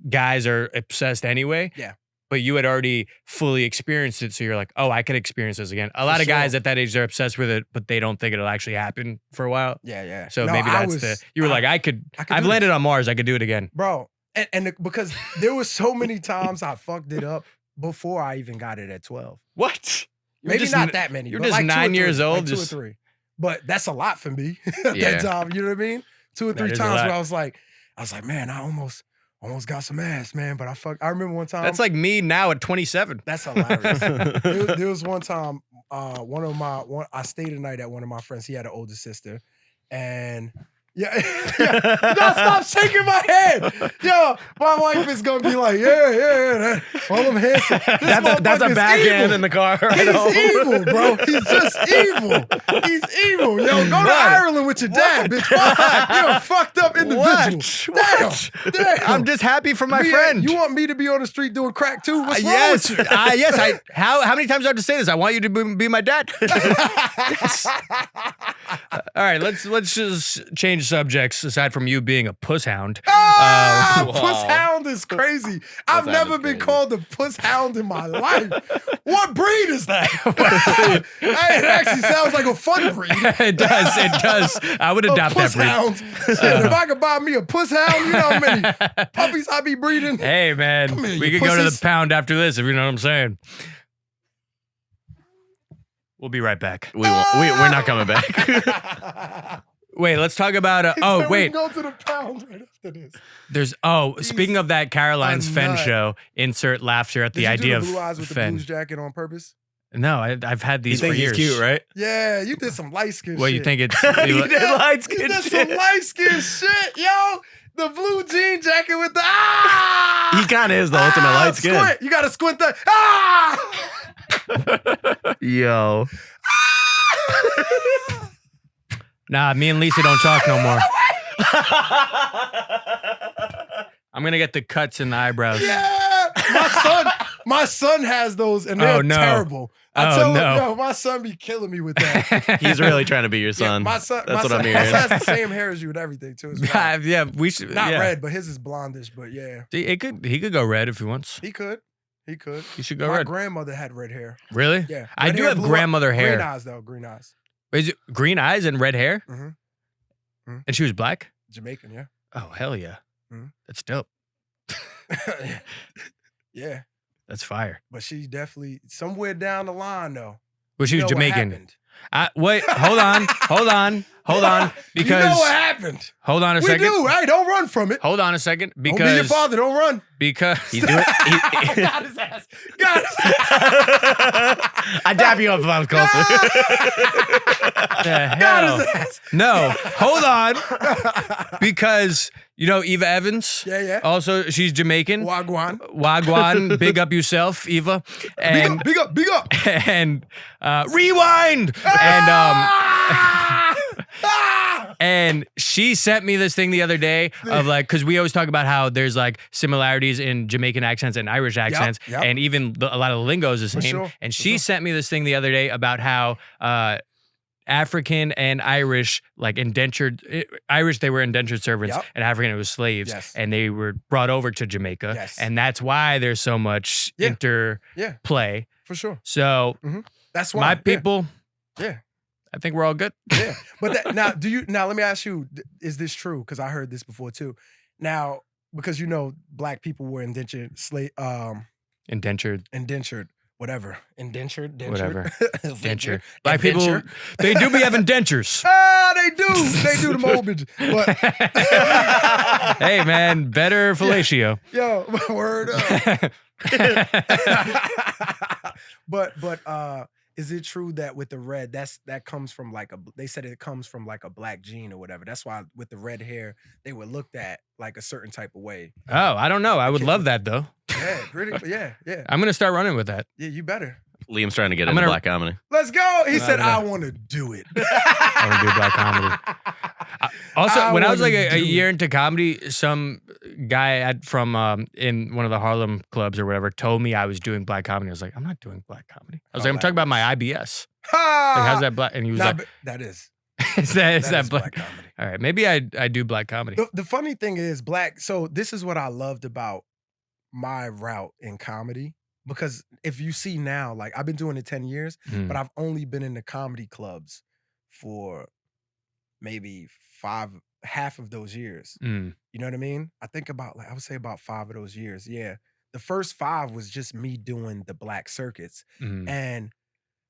guys are obsessed anyway. Yeah. But you had already fully experienced it, so you're like, oh, I could experience this again. A lot of guys at that age, they're obsessed with it, but they don't think it'll actually happen for a while. Yeah. So No, maybe you were like, I've landed on Mars, I could do it again. Bro. Because there was so many times I fucked it up before I even got it at 12. What? Maybe not that many. You're but just like 9 years old. Like 2 or 3. But that's a lot for me at Yeah. that time. You know what I mean? 2 or 3 That is a times lot. where I was like, man, I almost got some ass, man. But I remember one time. That's like me now at 27. That's hilarious. there was one time, I stayed a night at one of my friends. He had an older sister, and yeah, you gotta stop shaking my head. Yo, my wife is gonna be like, yeah. All them hands. That's a backhand in the car. He's evil, bro. He's just evil. He's evil. Yo, go to Ireland with your dad, bitch. You're a fucked up individual. Damn. I'm just happy for my friend. You want me to be on the street doing crack too? What's wrong Yes, with you? yes. How many times do I have to say this? I want you to be my dad. All right, let's just change subjects. Aside from you being a puss hound, Puss hound is crazy. I've never been called a puss hound in my life. What breed is that? Hey, it actually sounds like a fun breed. it does. I would adopt that Puss breed. hound. Shit, if I could buy me a puss hound, you know how many puppies I be breeding? Hey man, Come here, we you could go to the pussies. pound after this if you know what I'm saying. We'll be right back. We're not coming back. Wait, let's talk about. We Wait, can go to the pound right after this. there's. Speaking of that Caroline's a Fen nut. show, insert laughter at Did the you idea do the blue eyes of with the Fen. blues jacket on purpose? No, I've had You these for think he's years. cute, right? Yeah, you did some light skin What shit. you think it's? You did light You skin did shit. some light skin shit, yo. The blue jean jacket with the He kind of is the ultimate light skin. Squint. You gotta squint that. Yo. Nah, me and Lisa don't talk no more. I'm gonna get the cuts in the eyebrows. Yeah, my son has those, and they're Oh, no. terrible. I Oh, tell him, no. yo, my son be killing me with that. He's really trying to be your Yeah, son. my son, That's what I'm my son hearing. has the same hair as you and everything too. It's wild. Yeah, we should. Not yeah. red, but his is blondish. But yeah, He could go red if he wants. he could. He should go My red. grandmother had red hair. Really? Yeah, I Red do hair, have blue grandmother eye- hair. Green eyes though, green eyes. Is it green eyes and red hair? Mhm. Mhm. And she was black? Jamaican, yeah. Oh, hell yeah. Mhm. That's dope. Yeah, That's fire. but she definitely somewhere down the line though. Well, she You was know what Jamaican. happened. Wait, hold on. Because you know what happened. hold on a We second. do. Hey, don't run from it. Hold on a second. Don't be your father. Don't run. Because He's doing. Got his ass. Got his ass. I dab you up if I was closer. the Got hell? his ass. No, hold on. Because you know Eva Evans. Yeah, yeah. Also, she's Jamaican. Wagwan. Wagwan, big up yourself, Eva. And Big up. and rewind. And and she sent me this thing the other day of like, because we always talk about how there's like similarities in Jamaican accents and Irish accents, yep. and even a lot of the lingo is the same. sure, And for she sure. sent me this thing the other day about how African and Irish, like Irish, they were indentured servants, Yep. and African, it was slaves, Yes. and they were brought over to Jamaica, Yes. and that's why there's so much Yeah. interplay. For sure. So That's why. my people, Yeah. I think we're all good. Yeah. But now let me ask you, is this true? Because I heard this before too. Now, because you know, black people were indentured, Indentured, whatever. Indentured. whatever. Denture. Black people, Adventure. they do be having dentures. Ah, they do. They do the old bitches. But Hey, man, better fellatio. yo, word up. but is it true that with the red, that comes from like they said it comes from like a black gene or whatever. That's why with the red hair, they were looked at like a certain type of way. Oh, I don't know. I would love that, though. Yeah, pretty. Yeah. I'm going to start running with that. Yeah, you better. Liam's trying to get I'm into gonna- black comedy. Let's go. He No, said, no. I want to do it. I want to do black comedy. Also, when I was like wanna a do year it. into comedy, some guy from in one of the Harlem clubs or whatever told me I was doing black comedy. I was like, I'm not doing black comedy. I was like, I'm talking about my IBS. Like, how's that black? And he was like, that is. is that That black? comedy. All right, maybe I do black comedy. The funny thing is, so this is what I loved about my route in comedy. Because if you see now, like I've been doing it 10 years, but I've only been in the comedy clubs for maybe half of those years. Mm. You know what I mean? I think about I would say about 5 of those years. Yeah. The first 5 was just me doing the black circuits. Mm. And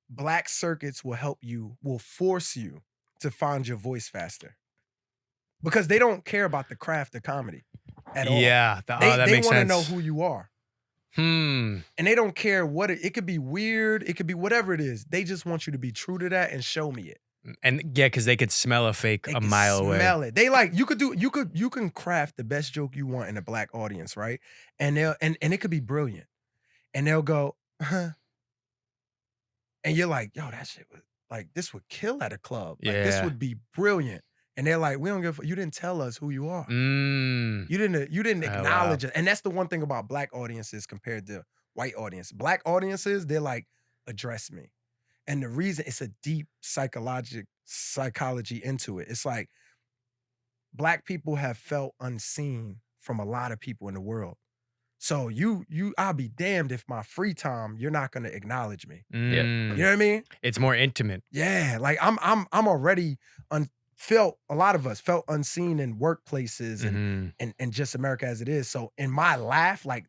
black circuits will force you to find your voice faster. Because they don't care about the craft of comedy at all. Yeah, that They makes want to sense. know who you are. Hmm. And they don't care what it could be weird, it could be whatever it is. They just want you to be true to that and show me it. And yeah, because they could smell a fake They a can mile away. smell it. They like you can craft the best joke you want in a black audience, right? And it could be brilliant. And they'll go, huh? And you're like, yo, that shit was like this would kill at a club. Like this Yeah. would be brilliant. And they're like, we don't give a fuck. You didn't tell us who you are. Mm. You didn't Oh, wow. acknowledge it. And that's the one thing about black audiences compared to white audience. Black audiences, they're like, address me. And the reason it's a deep psychology into it. It's like black people have felt unseen from a lot of people in the world. So I'll be damned if my free time, you're not gonna acknowledge me. Mm. You know what I mean? It's more intimate. Yeah. Like I'm already a lot of us felt unseen in workplaces Mhm. and just America as it is. So in my laugh, like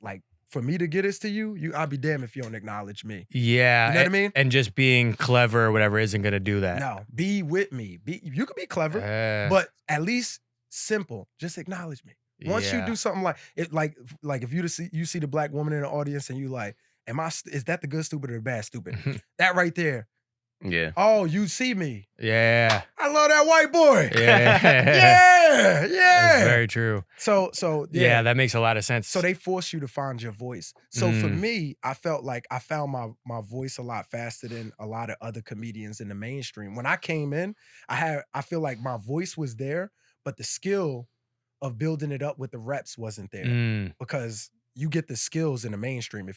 for me to get this to you, I'll be damned if you don't acknowledge me. Yeah. You know what I mean? And just being clever or whatever isn't going to do that. No, be with me. You could be clever, but at least simple. Just acknowledge me. Once you yeah. do something like it, like if you see the black woman in the audience and you like, is that the good stupid or the bad stupid? That right there. Yeah. Oh, you see me. Yeah. I love that white boy. Yeah. Yeah. That's very true. So Yeah, that makes a lot of sense. So they force you to find your voice. So for Mm. me, I felt like I found my voice a lot faster than a lot of other comedians in the mainstream. When I came in, I feel like my voice was there, but the skill of building it up with the reps wasn't there. Mm. Because you get the skills in the mainstream.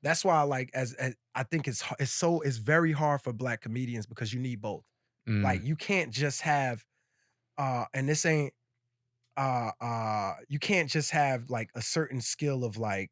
That's why like as I think it's very hard for black comedians because you need both. Mm. Like you can't just have and this ain't you can't just have like a certain skill of like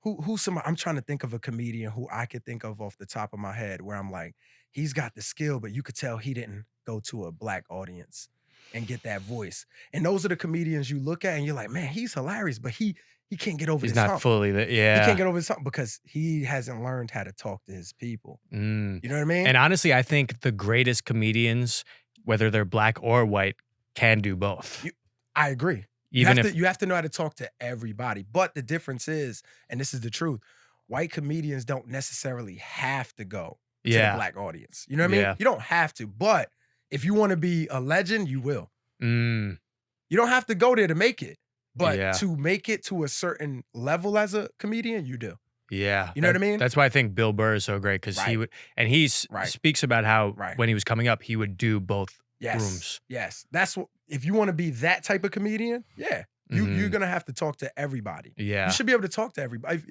who's somebody, I'm trying to think of a comedian who I could think of off the top of my head where I'm like, he's got the skill, but you could tell he didn't go to a black audience and get that voice. And those are the comedians you look at and you're like, man, he's hilarious, but he can't get over He's this not hump. fully the, He yeah. can't get over his hump because he hasn't learned how to talk to his people. Mm. You know what I mean? And honestly, I think the greatest comedians, whether they're black or white, can do both. I agree. Even if You have to know how to talk to everybody. But the difference is, and this is the truth, white comedians don't necessarily have to go to the black audience. You know what I mean? Yeah. You don't have to. But if you want to be a legend, you will. Mm. You don't have to go there to make it. But Yeah. to make it to a certain level as a comedian, you do. Yeah. You know what I mean? That's why I think Bill Burr is so great because he Right. would, and he Right. speaks about how Right. when he was coming up, he would do both Yes. rooms. Yes. That's what, if you want to be that type of comedian, yeah. You're gonna have to talk to everybody. Yeah. You should be able to talk to everybody.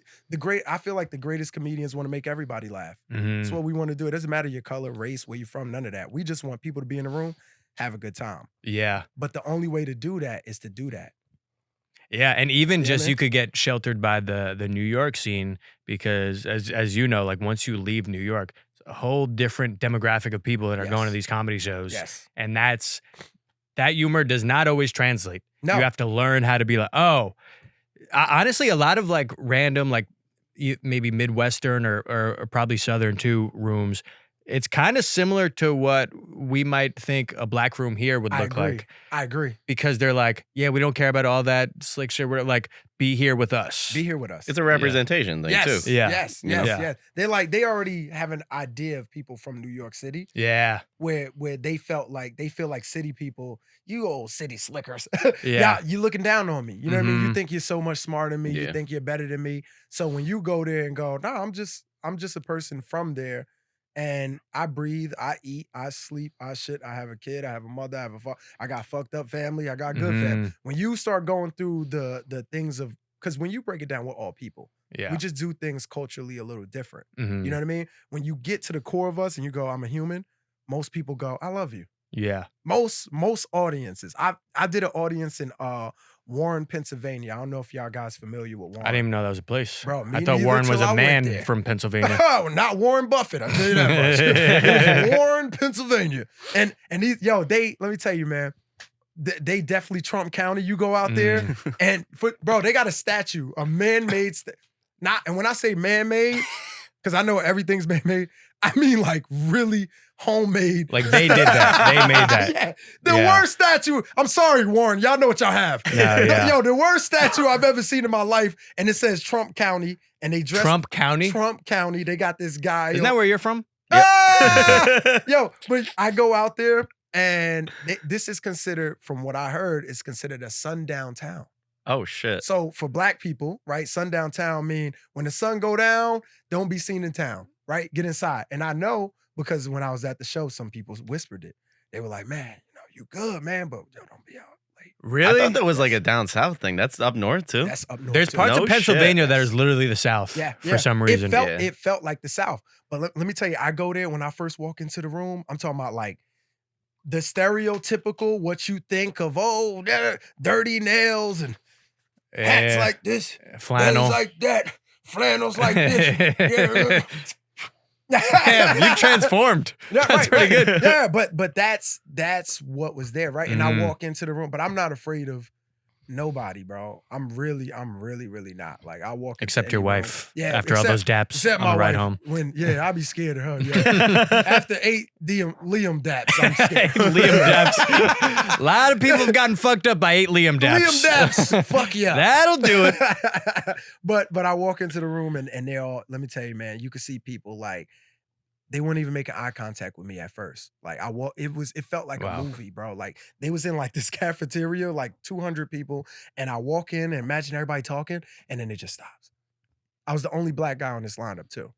I feel like the greatest comedians want to make everybody laugh. That's Mhm. what we want to do. It doesn't matter your color, race, where you're from, none of that. We just want people to be in the room, have a good time. Yeah. But the only way to do that is to do that. Yeah, and even Yeah, just man. you could get sheltered by the New York scene because as you know, like once you leave New York, it's a whole different demographic of people that are going to Yes. these comedy shows. Yes. And that humor does not always translate. No. You have to learn how to be like, oh, honestly, a lot of like random, like maybe Midwestern or probably Southern too rooms. It's kind of similar to what we might think a black room here would I look agree. like I agree. because they're like, yeah, we don't care about all that slick shit. We're like, be here with us. Be here with us. It's a representation thing yes. too. Yeah. Yes. You know? Yes. Yeah. Yes. They already have an idea of people from New York City Yeah. where they feel like city people, you old city slickers. Yeah. You looking down on me. You know what I mean? You Mhm. think you're so much smarter than me. Yeah. You think you're better than me. So when you go there and go, no, I'm just a person from there. And I breathe, I eat, I sleep, I shit, I have a kid, I have a mother, I have a father, I got fucked up family, I got good family. Mhm. When you start going through the things of, because when you break it down, we're all people. Yeah. We just do things culturally a little different. Mhm. You know what I mean? When you get to the core of us and you go, I'm a human, most people go, I love you. Yeah. Most audiences. I did an audience in Warren, Pennsylvania. I don't know if y'all guys familiar with Warren. I didn't even know that was a place. Bro, me I thought neither Warren was till I a went man there. from Pennsylvania. Oh, not Warren Buffett. I'll tell you that much. It was Warren, Pennsylvania. And these, let me tell you, man, they definitely Trump County. You go out there and bro, they got a statue, a man-made and when I say man-made, because I know everything's man-made, I mean like really homemade. Like they did that. They made that. Yeah. The Yeah. worst statue. I'm sorry, Warren. Y'all know what y'all have. No, yeah. Yo, the worst statue I've ever seen in my life. And it says Trump County. And they dress Trump County? Trump County. They got this guy. Isn't that where you're from? Ah! Yo, but I go out there and this is considered, from what I heard, it's considered a sundown town. Oh shit. So for black people, right, sundown town mean when the sun go down, don't be seen in town, right? Get inside. And I know because when I was at the show, some people whispered it. They were like, man, you good, man, but yo, don't be out late. Really? I thought that was like a down south thing. That's up north too. That's up north. There's too. parts No of Pennsylvania shit. that is literally the South for some reason. It felt like the South. But let me tell you, I go there when I first walk into the room. I'm talking about like the stereotypical, what you think of, dirty nails and hats like this, flannel. bells like that, flannels like this. Damn, you transformed. Yeah, That's pretty good. Yeah, but that's what was there, right? And I Mhm. walk into the room, but I'm not afraid of nobody, bro. I'm really not. Like I walk into Except your any room. wife. Yeah, After all those daps except on my the ride wife. home. I'll be scared of her. Yeah. After 8 Liam daps, I'm scared. Liam Daps. A lot of people have gotten fucked up by 8 Liam Daps. Liam daps. Fuck yeah. That'll do it. But I walk into the room and they all, let me tell you, man, you could see people like, they weren't even making eye contact with me at first. Like it felt like Wow. a movie, bro. Like they was in like this cafeteria, like 200 people, and I walk in and imagine everybody talking, and then it just stops. I was the only black guy on this lineup too,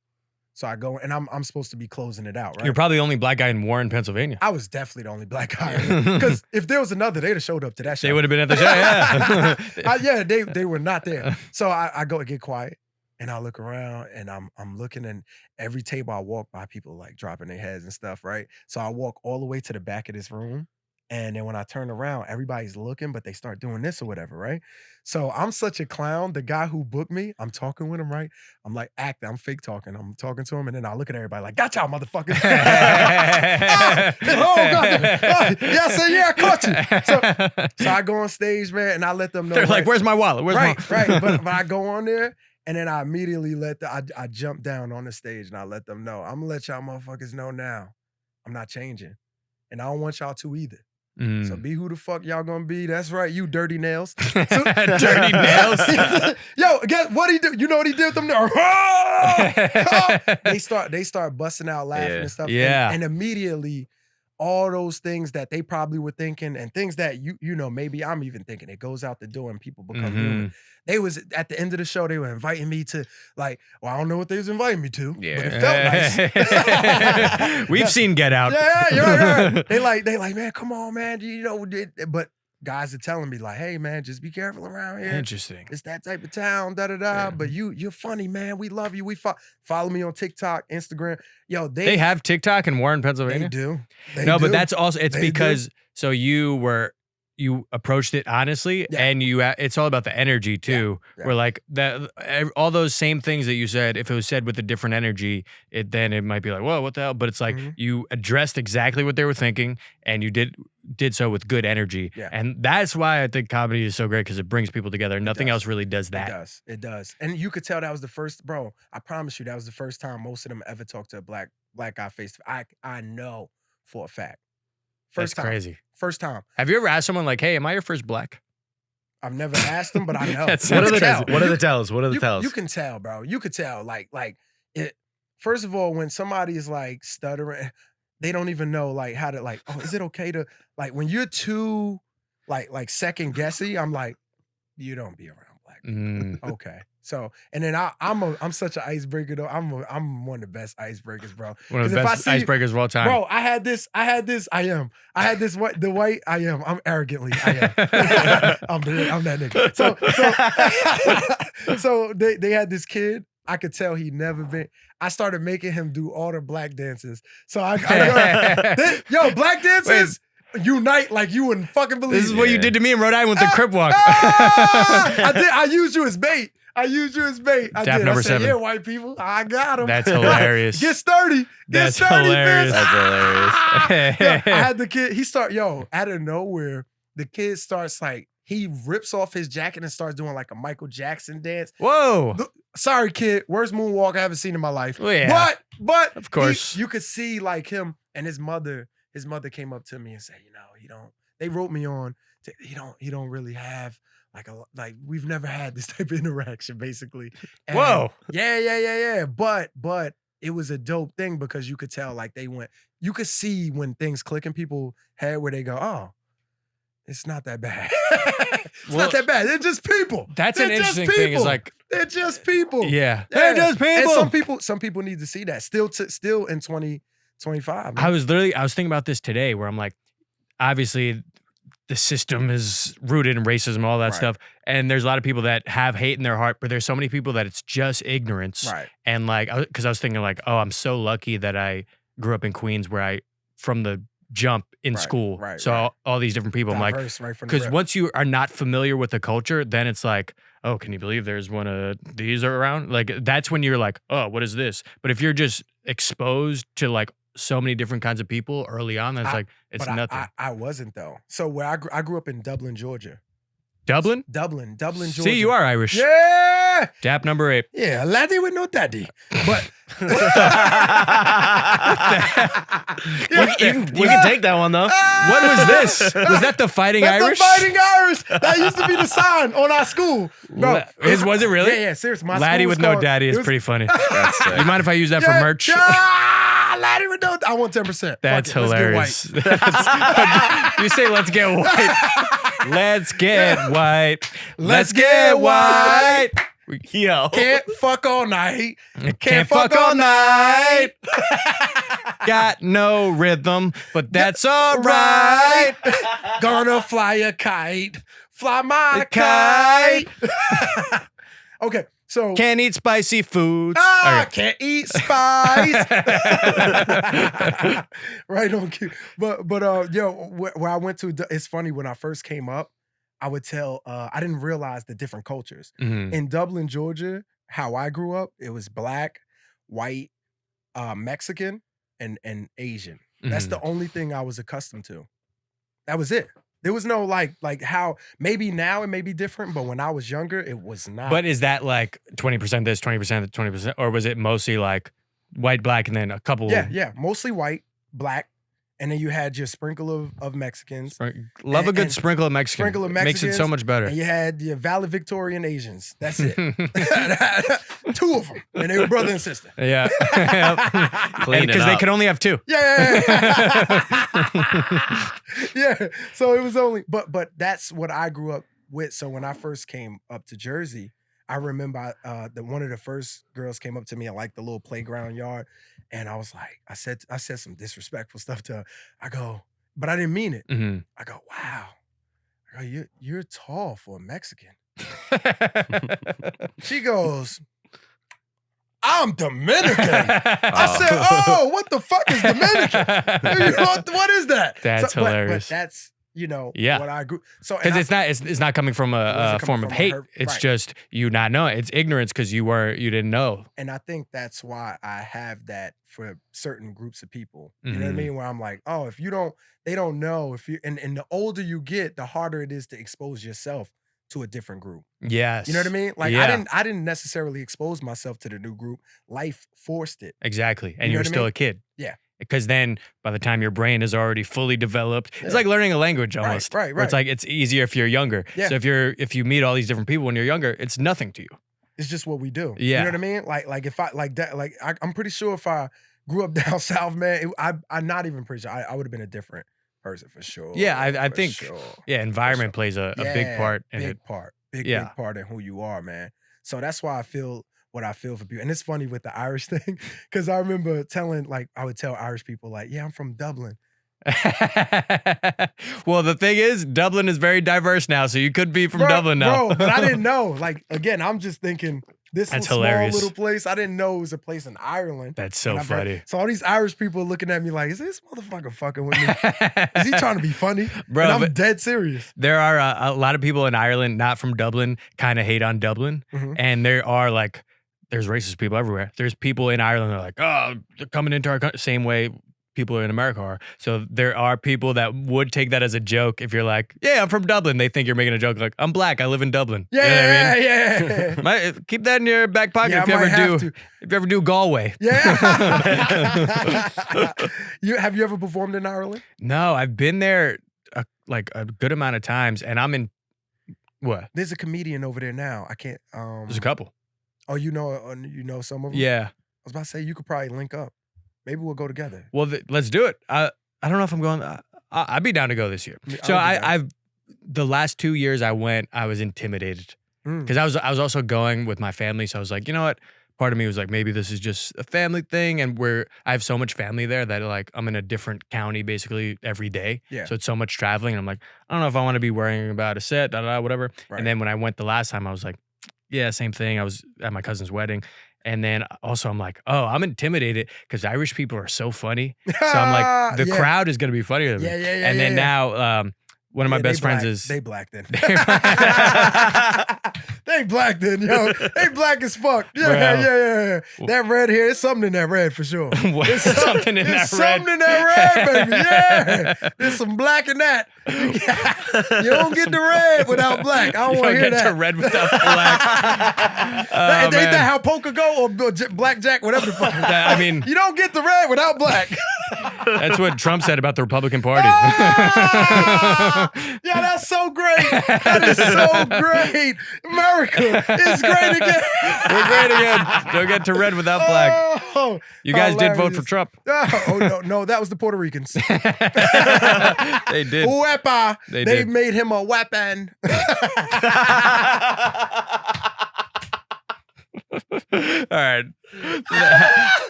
so I go and I'm supposed to be closing it out, right? You're probably the only black guy in Warren, Pennsylvania. I was definitely the only black guy because if there was another, they'd have showed up to that show. They would have been at the show, yeah. They were not there. So I go and get quiet. And I look around and I'm looking, and every table I walk by, people like dropping their heads and stuff, right? So I walk all the way to the back of this room And then when I turn around, everybody's looking, but they start doing this or whatever, right? So I'm such a clown. The guy who booked me, I'm talking with him, right? I'm like acting, I'm fake talking. I'm talking to him, and then I look at everybody like, "Got y'all, motherfuckers!" Oh God! Yeah, I said, yeah, I caught you. So I go on stage, man, and I let them know. They're like, "Where's my wallet? Where's right, my?" right. But I go on there, and then I immediately I jump down on the stage, and I let them know. I'm gonna let y'all motherfuckers know now. I'm not changing, and I don't want y'all to either. So be who the fuck y'all gonna be. That's right, you dirty nails. Dirty nails. Yo, guess what he did? You know what he did with them? They start busting out laughing and stuff. Yeah. And immediately, all those things that they probably were thinking and things that you know, maybe I'm even thinking, it goes out the door and people become human. They was at the end of the show, they were inviting me to I don't know what they was inviting me to, but it felt nice. We've seen Get Out. Yeah. They like, man, come on, man. You know, but guys are telling me like, hey, man, just be careful around here. Interesting. It's that type of town, da-da-da. But you're funny, man. We love you. We follow me on TikTok, Instagram. Yo, they have TikTok in Warren, Pennsylvania? They do. But that's also, it's because, so you approached it honestly, and it's all about the energy too. Where like that, all those same things that you said, if it was said with a different energy, then it might be like, whoa, what the hell? But it's like you addressed exactly what they were thinking, and you did so with good energy. And that's why I think comedy is so great, because it brings people together. Nothing else really does that. It does. And you could tell that was the first, bro. I promise you, that was the first time most of them ever talked to a black guy face. I know for a fact. That's crazy. First time. Have you ever asked someone like, "Hey, am I your first black?" I've never asked them, but I know. What are the tells? What are the tells? You can tell, bro. You could tell. Like it. First of all, when somebody is like stuttering, they don't even know like how to like. Oh, is it okay to like when you're too like second guessy? I'm like, you don't be around black people. Okay. So, and then I'm such an icebreaker though. I'm one of the best icebreakers, bro. One of the best icebreakers of all time. Bro, I had this, I am. I'm arrogantly, I am. I'm that nigga. So they had this kid. I could tell he never been. I started making him do all the black dances. So I yo, black dances. Wait. Unite like you wouldn't fucking believe. This is what you did to me in Rhode Island with the Crip Walk. I used you as bait. I Tap did. number I said, 7. Yeah, white people. I got them. That's hilarious. Get sturdy. That's hilarious. That's hilarious. Yo, I had the kid. He start out of nowhere. The kid starts like he rips off his jacket and starts doing like a Michael Jackson dance. Whoa. Sorry, kid. Worst moonwalk I haven't seen in my life. Well, yeah. But of course you could see like him and his mother. His mother came up to me and said, they wrote me on. He don't really have like we've never had this type of interaction basically. And whoa. Yeah. But it was a dope thing because you could tell like you could see when things click in people's head where they go, oh, it's not that bad. It's not that bad. They're just people. That's an interesting thing. Is like they're just people. Yeah. They're just people. And some people need to see that. Still in 2025. I was thinking about this today where I'm like, obviously the system is rooted in racism, all that stuff. And there's a lot of people that have hate in their heart, but there's so many people that it's just ignorance. Right. And like, because I was thinking like, oh, I'm so lucky that I grew up in Queens where from the jump in school. All these different people. Diverse, I'm like, because once you are not familiar with the culture, then it's like, oh, can you believe there's one of these around? Like, that's when you're like, oh, what is this? But if you're just exposed to like so many different kinds of people early on, that's it's nothing. I wasn't though. So where I grew up in Dublin, Georgia. Dublin, Georgia. See, you are Irish. Yeah. Dap number 8. Yeah, a laddie with no daddy. But you can take that one though. What was this? Was that the Fighting Irish? The Fighting Irish. That used to be the sign on our school. Bro, was it really? Yeah, seriously. My laddie with no daddy is pretty funny. You mind if I use that for merch? Laddie with no. I want 10%. That's hilarious. You say, let's get white. Let's get white. Let's get white. Yo. Can't fuck all night. Can't fuck all night. Got no rhythm, but that's all right. Gonna fly a kite. Fly my kite. Okay. So Can't eat spicy foods. can't eat spice. Right on cue. But where I went to, it's funny, when I first came up, I would tell, I didn't realize the different cultures. Mhm. In Dublin, Georgia, how I grew up, it was black, white, Mexican, and Asian. That's the only thing I was accustomed to. That was it. There was no like how, maybe now it may be different, but when I was younger, it was not. But is that like 20% this, 20% 20%, or was it mostly like white, black, and then a couple? Yeah, mostly white, black, and then you had your sprinkle of Mexicans. Love a good and sprinkle of Mexican. sprinkle of Makes it so Mexicans, much better. And you had your valedictorian Asians. That's it. 2 of them, and they were brother and sister. Yeah. Clean it Because they up. could only have 2. Yeah. Yeah. So it was only, but that's what I grew up with. So when I first came up to Jersey, I remember that one of the first girls came up to me at like the little playground yard, and I was like, I said some disrespectful stuff to her. I go, but I didn't mean it. Mm-hmm. I go, wow, I go, you're tall for a Mexican. She goes, I'm Dominican. I said, oh, what the fuck is Dominican? What is that? That's hilarious. But that's, Yeah. what I grew. So Because it's not coming from a form of hate. It's right. just you not knowing. It's ignorance because you didn't know. And I think that's why I have that for certain groups of people. You know what I mean? Where I'm like, oh, if they don't know. If you and the older you get, the harder it is to expose yourself to a different group. Yes. You know what I mean? Like Yeah. I didn't necessarily expose myself to the new group. Life forced it. Exactly. And You know you're what I still mean? a kid. Yeah. Because then by the time your brain is already fully developed, it's Yeah. like learning a language almost. Right. Where it's like it's easier if you're younger. Yeah. So if you meet all these different people when you're younger, it's nothing to you. It's just what we do. Yeah. You know what I mean? Like if I like that, like I'm pretty sure if I grew up down south, man, I'm not even pretty sure I would have been a different person for sure. Yeah, I For think sure. environment plays a big part in big it. part. Big part in who you are, man. So that's why I feel what I feel for people. And it's funny with the Irish thing, because I remember I would tell Irish people, like, yeah, I'm from Dublin. Well, the thing is, Dublin is very diverse now, so you could be from Dublin now. Bro, but I didn't know. Like, again, I'm just thinking this That's small hilarious. little place. I didn't know it was a place in Ireland. That's so And I brought- funny. So all these Irish people are looking at me like, is this motherfucker fucking with me? Is he trying to be funny? Bro, And I'm but- dead serious. There are a lot of people in Ireland, not from Dublin, kind of hate on Dublin. Mhm. And there's racist people everywhere. There's people in Ireland that are like, oh, they're coming into our country. Same way people in America are. So there are people that would take that as a joke. If you're like, yeah, I'm from Dublin, they think you're making a joke like, I'm black, I live in Dublin. You know what I mean? Yeah. Keep that in your back pocket Yeah, if you I might have ever to. if you ever do Galway. Yeah. Have you ever performed in Ireland? No, I've been there a good amount of times, and I'm in what? There's a comedian over there now. I can't. There's a couple. Oh, you know some of them? Yeah. I was about to say you could probably link up. Maybe we'll go together. Well, let's do it. I don't know if I'm going. I'd be down to go this year. So I've the last 2 years I went, I was intimidated because I was also going with my family. So I was like, you know what? Part of me was like, maybe this is just a family thing, and I have so much family there that like I'm in a different county basically every day. Yeah. So it's so much traveling, and I'm like, I don't know if I want to be worrying about a set, whatever. Right. And then when I went the last time, I was like, yeah, same thing. I was at my cousin's wedding. And then also I'm like, oh, I'm intimidated because Irish people are so funny. So I'm like, the crowd is going to be funnier than me. Yeah. And then now one of my best friends is... They black then. They black then, yo. They black as fuck. Yeah. That red hair, there's something in that red for sure. There's something in that red. Something in that red, baby. Yeah. There's some black in that. You don't get the red without black. I don't want to hear get that. to red without black. Ain't that how poker go or blackjack, whatever the fuck? I mean, you don't get the red without black. That's what Trump said about the Republican Party. Yeah, that's so great. That is so great. America is great again. We're great again. Don't get to red without black. Oh, You guys did vote for hilarious. Trump. Oh, no, that was the Puerto Ricans. They did. Wepa. They They did. made him a weapon. All right.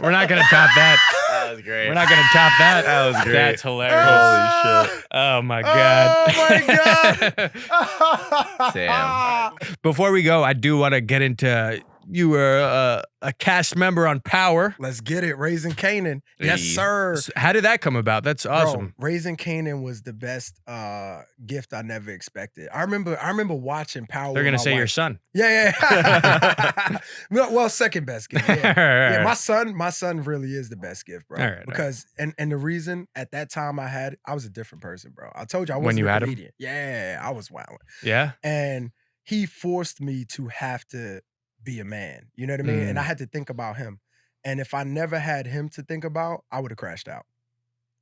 We're not going to top that. That was great. We're not going to top that. That was great. That's hilarious. Holy shit. Oh, my God. Oh, my God. Damn. Before we go, I do want to get into you were a cast member on Power. Let's get it. Raising Canaan. Yes, Hey. sir. How did that come about? That's awesome. Bro, Raising Canaan was the best gift I never expected. I remember watching Power. They're with gonna my say your wife. son. Yeah. Well, second best gift. Yeah. Right. Yeah, my son really is the best gift, bro. All right, because and the reason at that time I was a different person, bro. I told you I When wasn't you a had him? comedian. Yeah, I was wild. Yeah. And he forced me to have to be a man. You know what I mean? And I had to think about him. And if I never had him to think about, I would have crashed out.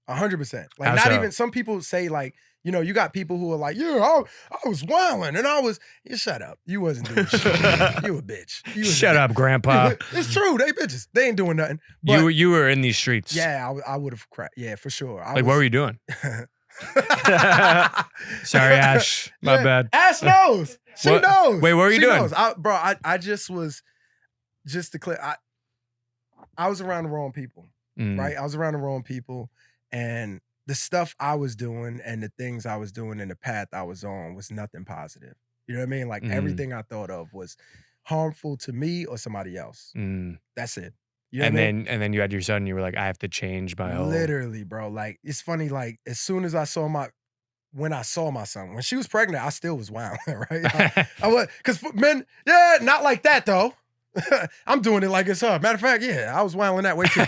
100%. Like How not so? even some people say like, you know, you got people who are like, yeah, I was wilding and you shut up. You wasn't doing shit. You a bitch. You was a Shut bitch. up, Grandpa. It's true. They bitches. They ain't doing nothing. But You were in these streets. yeah, I would have crashed. Yeah, for sure. Like, what were you doing? Sorry, Ash. My Yeah, bad. Ash knows. She What- knows. wait, what were you She doing? knows. I just was, just to clear, I was around the wrong people, right? I was around the wrong people, and the stuff I was doing and the things I was doing and the path I was on was nothing positive. You know what I mean? Like everything I thought of was harmful to me or somebody else. That's it. You know And what I mean? then you had your son, and you were like, I have to change my whole. Literally, bro. Like, it's funny, like, as soon as when I saw my son, when she was pregnant, I still was wild, right? I was, because men, yeah, not like that though. I'm doing it like it's her. Matter of fact, yeah, I was wilding that way too.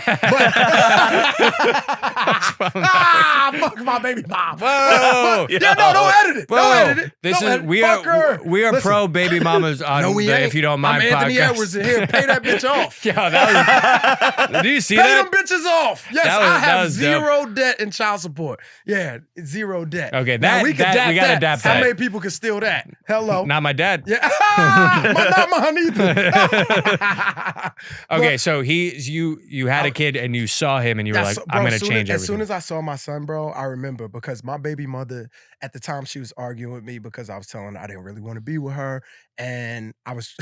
Fuck my baby mom. Whoa. Yeah, no, don't edit it. Whoa. Don't edit it. This Don't is edit- we fuck her. are we are Listen. pro baby mamas on No, we the ain't. If You Don't Mind I'm Anthony podcast. Edwards in here. Pay that bitch off. Yo, that was. Did you see Pay that? them bitches off. Yes, That was- I that have was dope. zero debt in child support. Yeah, zero debt. Okay, Now, that- we could that- adapt we gotta that. adapt How that. many people can steal that? Hello. Not my dad. Yeah, not mine either. Okay, so you had a kid and you saw him and you were Yeah, like, so, I'm bro, gonna change As soon everything. as I saw my son, bro, I remember because my baby mother at the time she was arguing with me because I was telling her I didn't really want to be with her, and I was.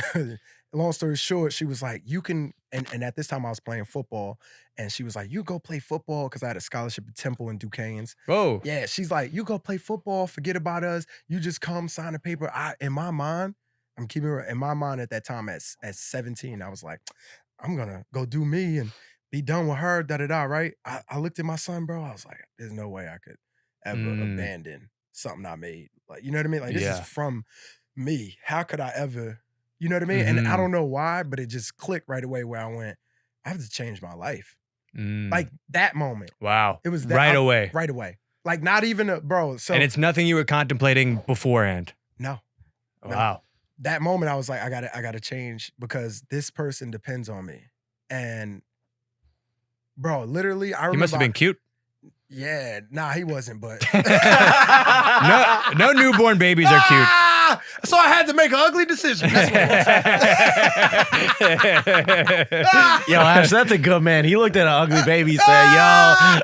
Long story short, she was like, "You can," and at this time I was playing football, and she was like, "You go play football," because I had a scholarship at Temple and Duquesne's. Whoa. Yeah, she's like, "You go play football, forget about us. You just come sign a paper." In my mind, I'm keeping it in my mind at that time at 17, I was like, I'm gonna go do me and be done with her, da-da-da, right? I looked at my son, bro. I was like, there's no way I could ever abandon something I made. Like, you know what I mean? Like, this is from me. How could I ever, you know what I mean? And I don't know why, but it just clicked right away where I went, I have to change my life. Like that moment. Wow. It was that, right away. Right away. Like not even bro. So And it's nothing you were contemplating beforehand. no. Wow. That moment I was like, I gotta change because this person depends on me. And bro, literally, I remember. He must have been cute. Yeah, nah, he wasn't, but No newborn babies are cute. So I had to make an ugly decision. That's what it was. Yo, Ash, that's a good man. He looked at an ugly baby and said, yo,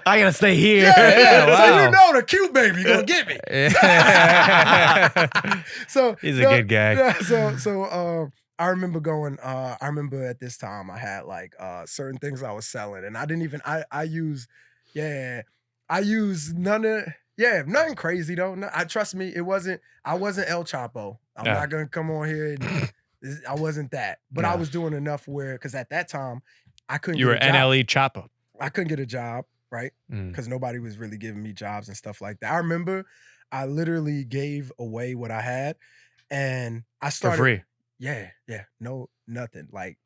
I gotta stay here. Yeah. So Wow. you know the cute baby gonna get me. So He's a good guy. Yeah, so I remember going, I remember at this time I had like certain things I was selling and I didn't even, I use nothing crazy though. No, trust me, I wasn't El Chapo. I'm not gonna come on here and I wasn't that. But I was doing enough where, because at that time, I couldn't You were get a job. NLE Choppa. I couldn't get a job, right? Because nobody was really giving me jobs and stuff like that. I remember I literally gave away what I had and I started. For free. Yeah. No, nothing. Like,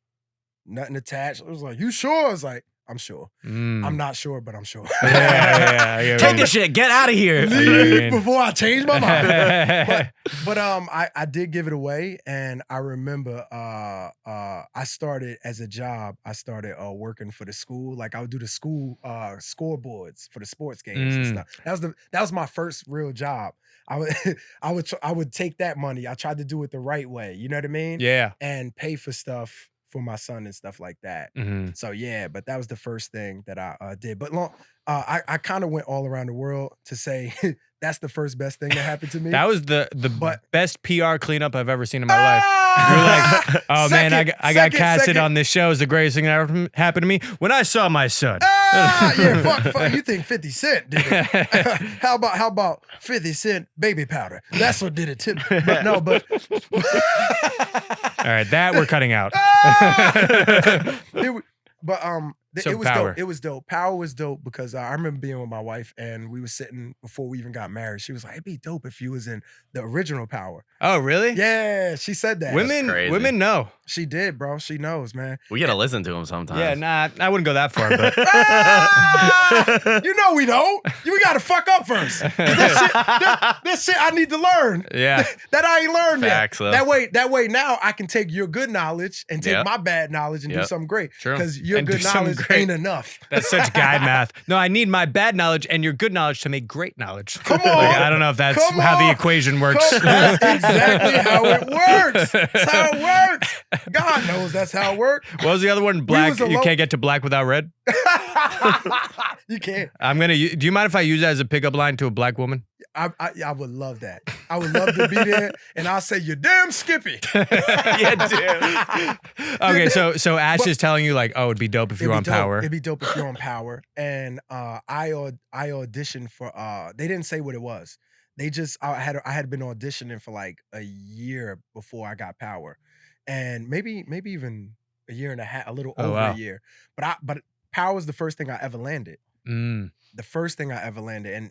nothing attached. It was like, you sure? I was like, I'm sure. I'm not sure, but I'm sure. Yeah. Take this shit. Get out of here. Leave before I change my mind. But I did give it away, and I remember I started as a job. I started working for the school. Like I would do the school scoreboards for the sports games and stuff. That was my first real job. I would take that money. I tried to do it the right way. You know what I mean? Yeah. And pay for stuff for my son and stuff like that. So yeah, but that was the first thing that I did. But I kind of went all around the world to say that's the first best thing that happened to me. That was the best PR cleanup I've ever seen in my life. You're like, oh man, I got casted on this show. It's the greatest thing that ever happened to me. When I saw my son. Yeah, fuck. You think 50 Cent did it? How about 50 Cent baby powder? That's what did it to me. But no, but All right, that we're cutting out. It So was Power. dope. It was dope. Power was dope because I remember being with my wife and we were sitting before we even got married. She was like, "It'd be dope if you was in the original Power." Oh, really? Yeah, she said that. crazy. Women know. She did, bro. She knows, man. We gotta listen to him sometimes. Yeah, nah, I wouldn't go that far, but You know we don't. We got to fuck up first. This shit I need to learn. yeah. That I ain't learned Facts, yet. though. That way now I can take your good knowledge and take Yep. my bad knowledge and do Yep. something great. True. Because your And do good something knowledge great. ain't enough. That's such guy math. No, I need my bad knowledge and your good knowledge to make great knowledge. Come on. Like, I don't know if that's Come how the on. equation works. That's exactly how it works. That's how it works. God knows that's how it works. What was the other one? Black. was You alone- can't get to black without red. You can't. I'm gonna. Do you mind if I use that as a pickup line to a black woman? I would love that. I would love to be there, and I'll say, "You're damn Skippy." Yeah, dude. Okay, so Ash is telling you like, oh, it'd be dope if you were on Power. It'd be dope if you're on Power. And I auditioned for. They didn't say what it was. They just I had been auditioning for like a year before I got Power, and maybe even a year and a half, a little Oh, over wow. a year. But Power was the first thing I ever landed. Mm. The first thing I ever landed, and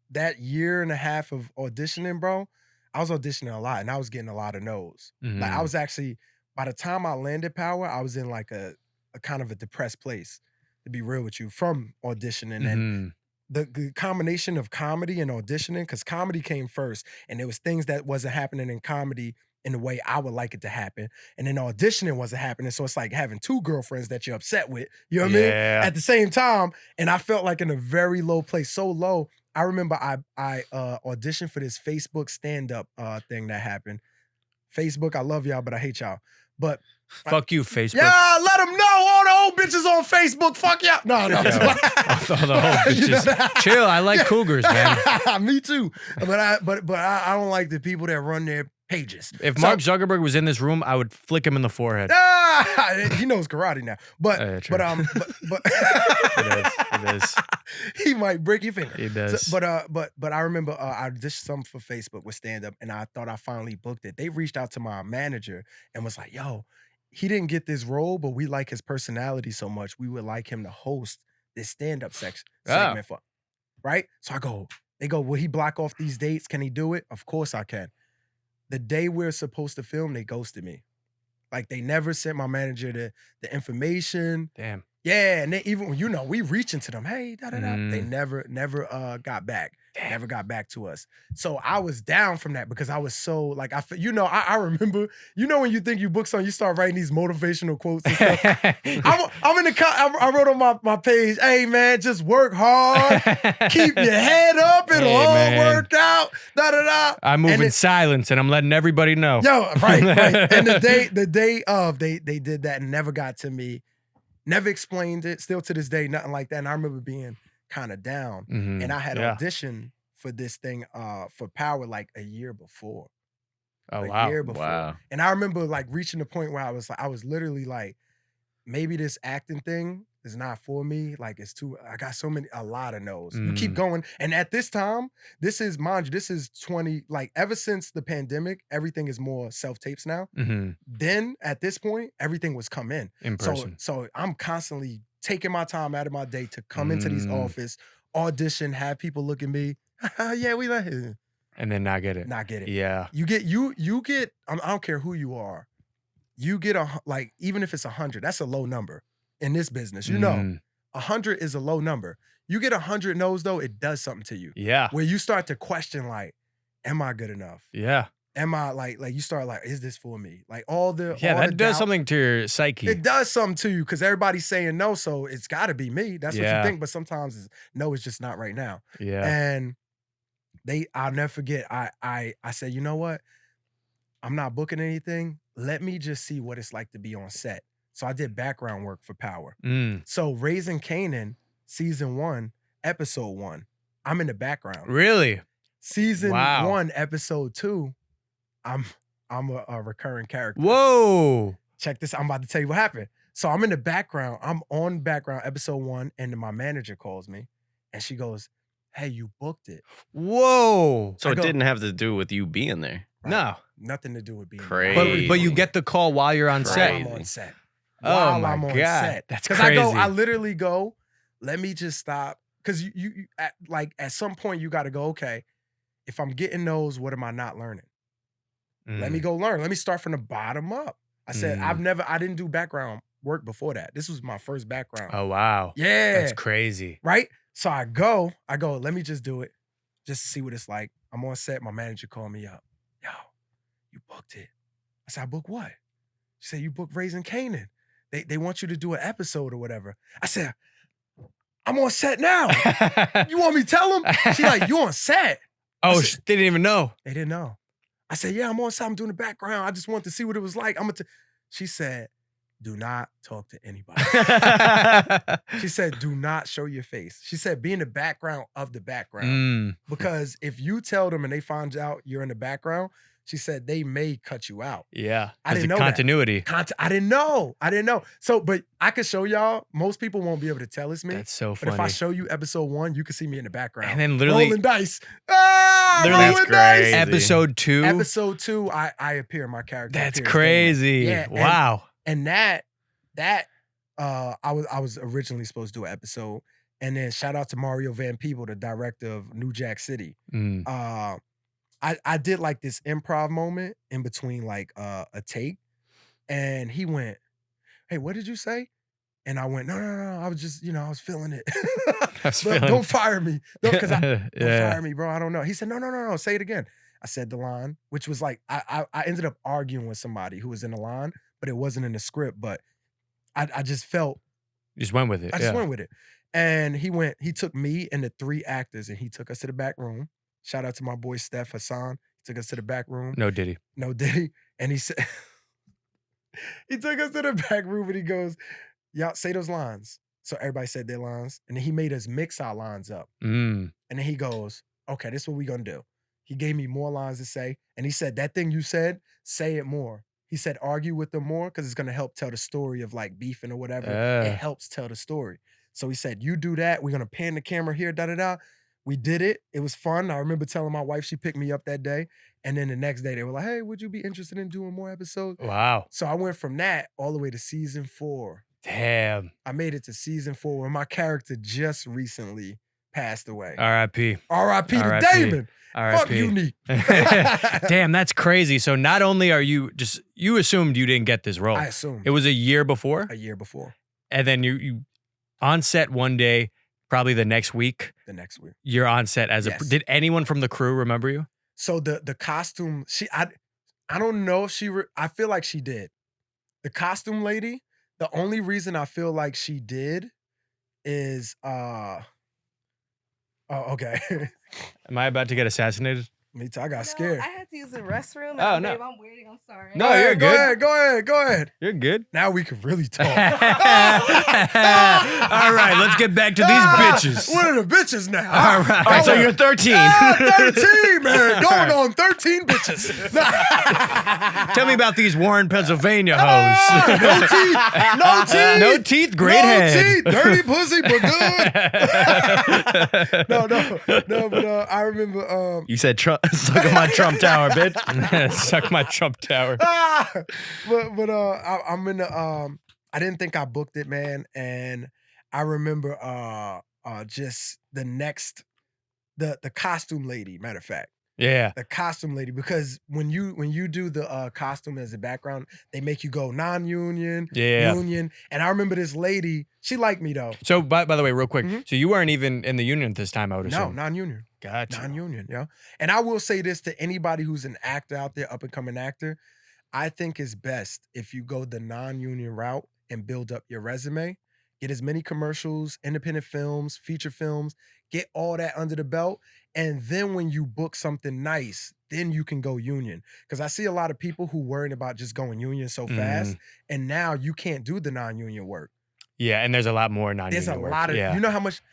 that year and a half of auditioning, bro, I was auditioning a lot, and I was getting a lot of no's. Like I Mhm. was actually, by the time I landed Power, I was in like a kind of a depressed place, to be real with you, from auditioning and Mhm. the combination of comedy and auditioning, because comedy came first, and there was things that wasn't happening in comedy in the way I would like it to happen, and then auditioning wasn't happening. So it's like having two girlfriends that you're upset with, you know what I mean? Yeah. At the same time, and I felt like in a very low place, so low. I remember I auditioned for this Facebook stand-up thing that happened. Facebook, I love y'all, but I hate y'all. But Fuck you, Facebook. yeah, let them know all the old bitches on Facebook. Fuck y'all. No. All the whole You know bitches. that? Chill. I like cougars, man. Me too. But I don't like the people that run their pages. If So- Mark Zuckerberg was in this room, I would flick him in the forehead. He knows karate now. But True. but It is. he might break your finger. It does. So, but I remember I did some for Facebook with stand up, and I thought I finally booked it. They reached out to my manager and was like, "Yo, he didn't get this role, but we like his personality so much, we would like him to host this stand up segment for." Right? So they go, "Will he block off these dates? Can he do it?" Of course I can. The day we're supposed to film, they ghosted me. Like they never sent my manager the information. Damn. Yeah, and they even, we reaching to them, hey, da da da. They Mm. never got back. Damn. Never got back to us. So I was down from that because I was so like I remember, when you think you book something, you start writing these motivational quotes and stuff. I'm in the I wrote on my page, hey man, just work hard, keep your head up, it'll Hey, all man. work out. Da da da. I move And in it- silence, and I'm letting everybody know. Yo, right. And the day of, they did that and never got to me. Never explained it. Still to this day, nothing like that. And I remember being kind of down. Mhm. And I had Yeah. auditioned for this thing for Power like a year before. Oh a wow. year before. Wow. And I remember like reaching the point where I was literally like, maybe this acting thing is not for me. Like I got a lot of no's. You keep Mm. going. And at this time, this is 20, like ever since the pandemic, everything is more self-tapes now. Mhm. Then at this point, everything was come in. In person. So I'm constantly taking my time out of my day to come into these Mm. office, audition, have people look at me. Yeah, we like it. And then not get it. Not get it. Yeah. You get. I don't care who you are. You get even if it's 100, that's a low number in this business. You know, Mm. 100 is a low number. You get 100 no's though, it does something to you. Yeah. Where you start to question like, am I good enough? Yeah. Am I like you start like, is this for me? Like all the Yeah. all That the does doubt- something to your psyche. It does something to you because everybody's saying no, so it's got to be me. That's what Yeah. you think, but sometimes no, it's just not right now. Yeah. And I'll never forget. I said, you know what? I'm not booking anything. Let me just see what it's like to be on set. So I did background work for Power. Mm. So Raising Canaan, season 1, episode 1, I'm in the background. Really? Season Wow. 1, episode 2, I'm a recurring character. Whoa. Check this. I'm about to tell you what happened. So I'm in the background. I'm on background episode 1, and then my manager calls me, and she goes, "Hey, you booked it." Whoa. So I it go- didn't have to do with you being there. No. Nothing to do with being Crazy. But you get the call while you're on while set. I'm on set. Oh While my I'm on God. set. That's Because crazy. I literally go, let me just stop. Because you at some point you got to go, okay, if I'm getting those, what am I not learning? Let me go learn. Let me start from the bottom up. I said, I didn't do background work before that. This was my first background. Oh, wow. Yeah. That's crazy. Right? So I go, let me just do it, just to see what it's like. I'm on set. My manager called me up. Yo, you booked it. I said, I booked what? She said, you booked Raising Canaan. They want you to do an episode or whatever. I said, I'm on set now. You want me to tell them? She like, you on set? Oh, said, they didn't even know. They didn't know. I said, yeah, I'm on set. I'm doing the background. I just wanted to see what it was like. She said, do not talk to anybody. She said, do not show your face. She said, be in the background of the background. Because if you tell them and they find out you're in the background, she said, they may cut you out. Yeah. I didn't know continuity. I didn't know. So, but I could show y'all. Most people won't be able to tell it's me. That's so But funny. if I show you episode 1, you can see me in the background. And then literally rolling dice. Literally, Rolling dice. episode 2. Episode 2, I appear. My character. That's appears crazy. Yeah, Wow. And that I was originally supposed to do an episode, and then shout out to Mario Van Peebles, the director of New Jack City. I did like this improv moment in between like a take, and he went, "Hey, what did you say?" And I went, "No, I was just, I was feeling it. Don't fire me, don't fire me, bro. I don't know." He said, "No, say it again." I said the line, which was like I ended up arguing with somebody who was in the line, but it wasn't in the script. But I just felt. You just went with it. I just went with it. And he took me and the 3 actors and he took us to the back room. Shout out to my boy Steph Hassan. He took us to the back room. No diddy. And he said, he took us to the back room and he goes, y'all say those lines. So everybody said their lines. And then he made us mix our lines up. And then he goes, okay, this is what we're going to do. He gave me more lines to say. And he said, that thing you said, say it more. He said, argue with them more because it's going to help tell the story of like beefing or whatever. It helps tell the story. So he said, you do that. We're going to pan the camera here, da-da-da. We did it. It was fun. I remember telling my wife, she picked me up that day. And then the next day they were like, hey, would you be interested in doing more episodes? Wow. So I went from that all the way to season 4. Damn. I made it to season 4 where my character just recently passed away. R.I.P. R.I.P. to Damon. Fuck Unique. Damn, that's crazy. So not only are you assumed you didn't get this role. I assumed. It was a year before? A year before. And then you on set one day, probably the next week. The next week. You're on set as did anyone from the crew remember you? So the costume, I don't know if I feel like she did. The costume lady, the only reason I feel like she did is okay. Am I about to get assassinated? Me too. I got scared. I had to use the restroom. Oh, no. Babe, I'm waiting. I'm sorry. No, you're good. Go ahead. You're good. Now we can really talk. All right, let's get back to these bitches. What are the bitches now? All right. So you're 13. 13, man. Going on 13 bitches. Tell me about these Warren, Pennsylvania hoes. No teeth. No teeth. No teeth, great no head. Teeth. Dirty pussy, but good. No, but I remember. You said suck on my Trump Tower, bitch. Suck my Trump Tower. But I'm in the I didn't think I booked it, man, and I remember just the costume lady. Matter of fact, Yeah. the costume lady, because when you do the costume as a background, they make you go non-union, union, and I remember this lady. She liked me though. So by the way, real quick, so you weren't even in the union at this time, I would No, assume. non-union. Gotcha. Non-union, yeah. And I will say this to anybody who's an actor out there, up and coming actor. I think it's best if you go the non-union route and build up your resume, get as many commercials, independent films, feature films, get all that under the belt. And then when you book something nice, then you can go union. Because I see a lot of people who worrying about just going union so fast. And now you can't do the non-union work. Yeah, and there's a lot more non-union There's a work. lot of, you know how much.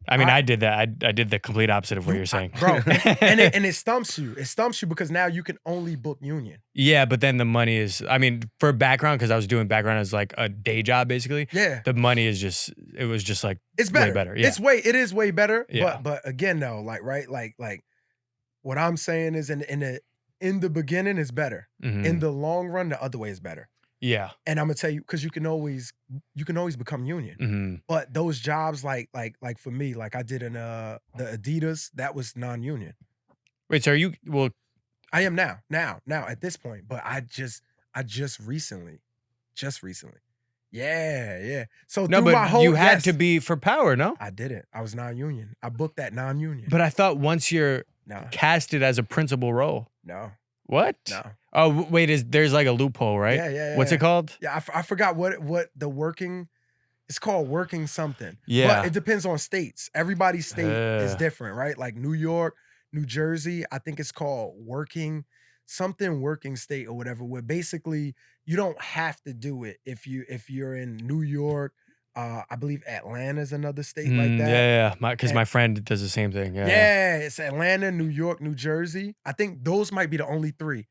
I mean, I did that. I did the complete opposite of what you're saying. Bro, and it stumps you. It stumps you because now you can only book union. Yeah, but then the money is, I mean, for background, because I was doing background as like a day job, basically. Yeah. The money is it was just like, it's better. Way better. Yeah. It is way better. Yeah. But again, though, like, right, like what I'm saying is in in the beginning is better. Mhm. In the long run, the other way is better. Yeah. And I'm gonna tell you, because you can always become union. Mhm. But those jobs, like for me, like I did in the Adidas, that was non-union. Wait, so are you? Well, I am now at this point, but I just recently. Yeah. So no, through my but whole you had yes, to be for power, no? I did it. I was non-union. I booked that non-union. But I thought once you're No, casted as a principal role, no, what? no. Oh, wait, there's like a loophole, right? Yeah. What's it called? Yeah, I forgot what the working. It's called working something. Yeah. But it depends on states. Everybody's state is Uh. different, right? Like New York, New Jersey, I think it's called working state or whatever, where basically you don't have to do it if you're in New York. I believe Atlanta's another state like that. Yeah. Because my friend does the same thing. Yeah. Yeah, it's Atlanta, New York, New Jersey. I think those might be the only three.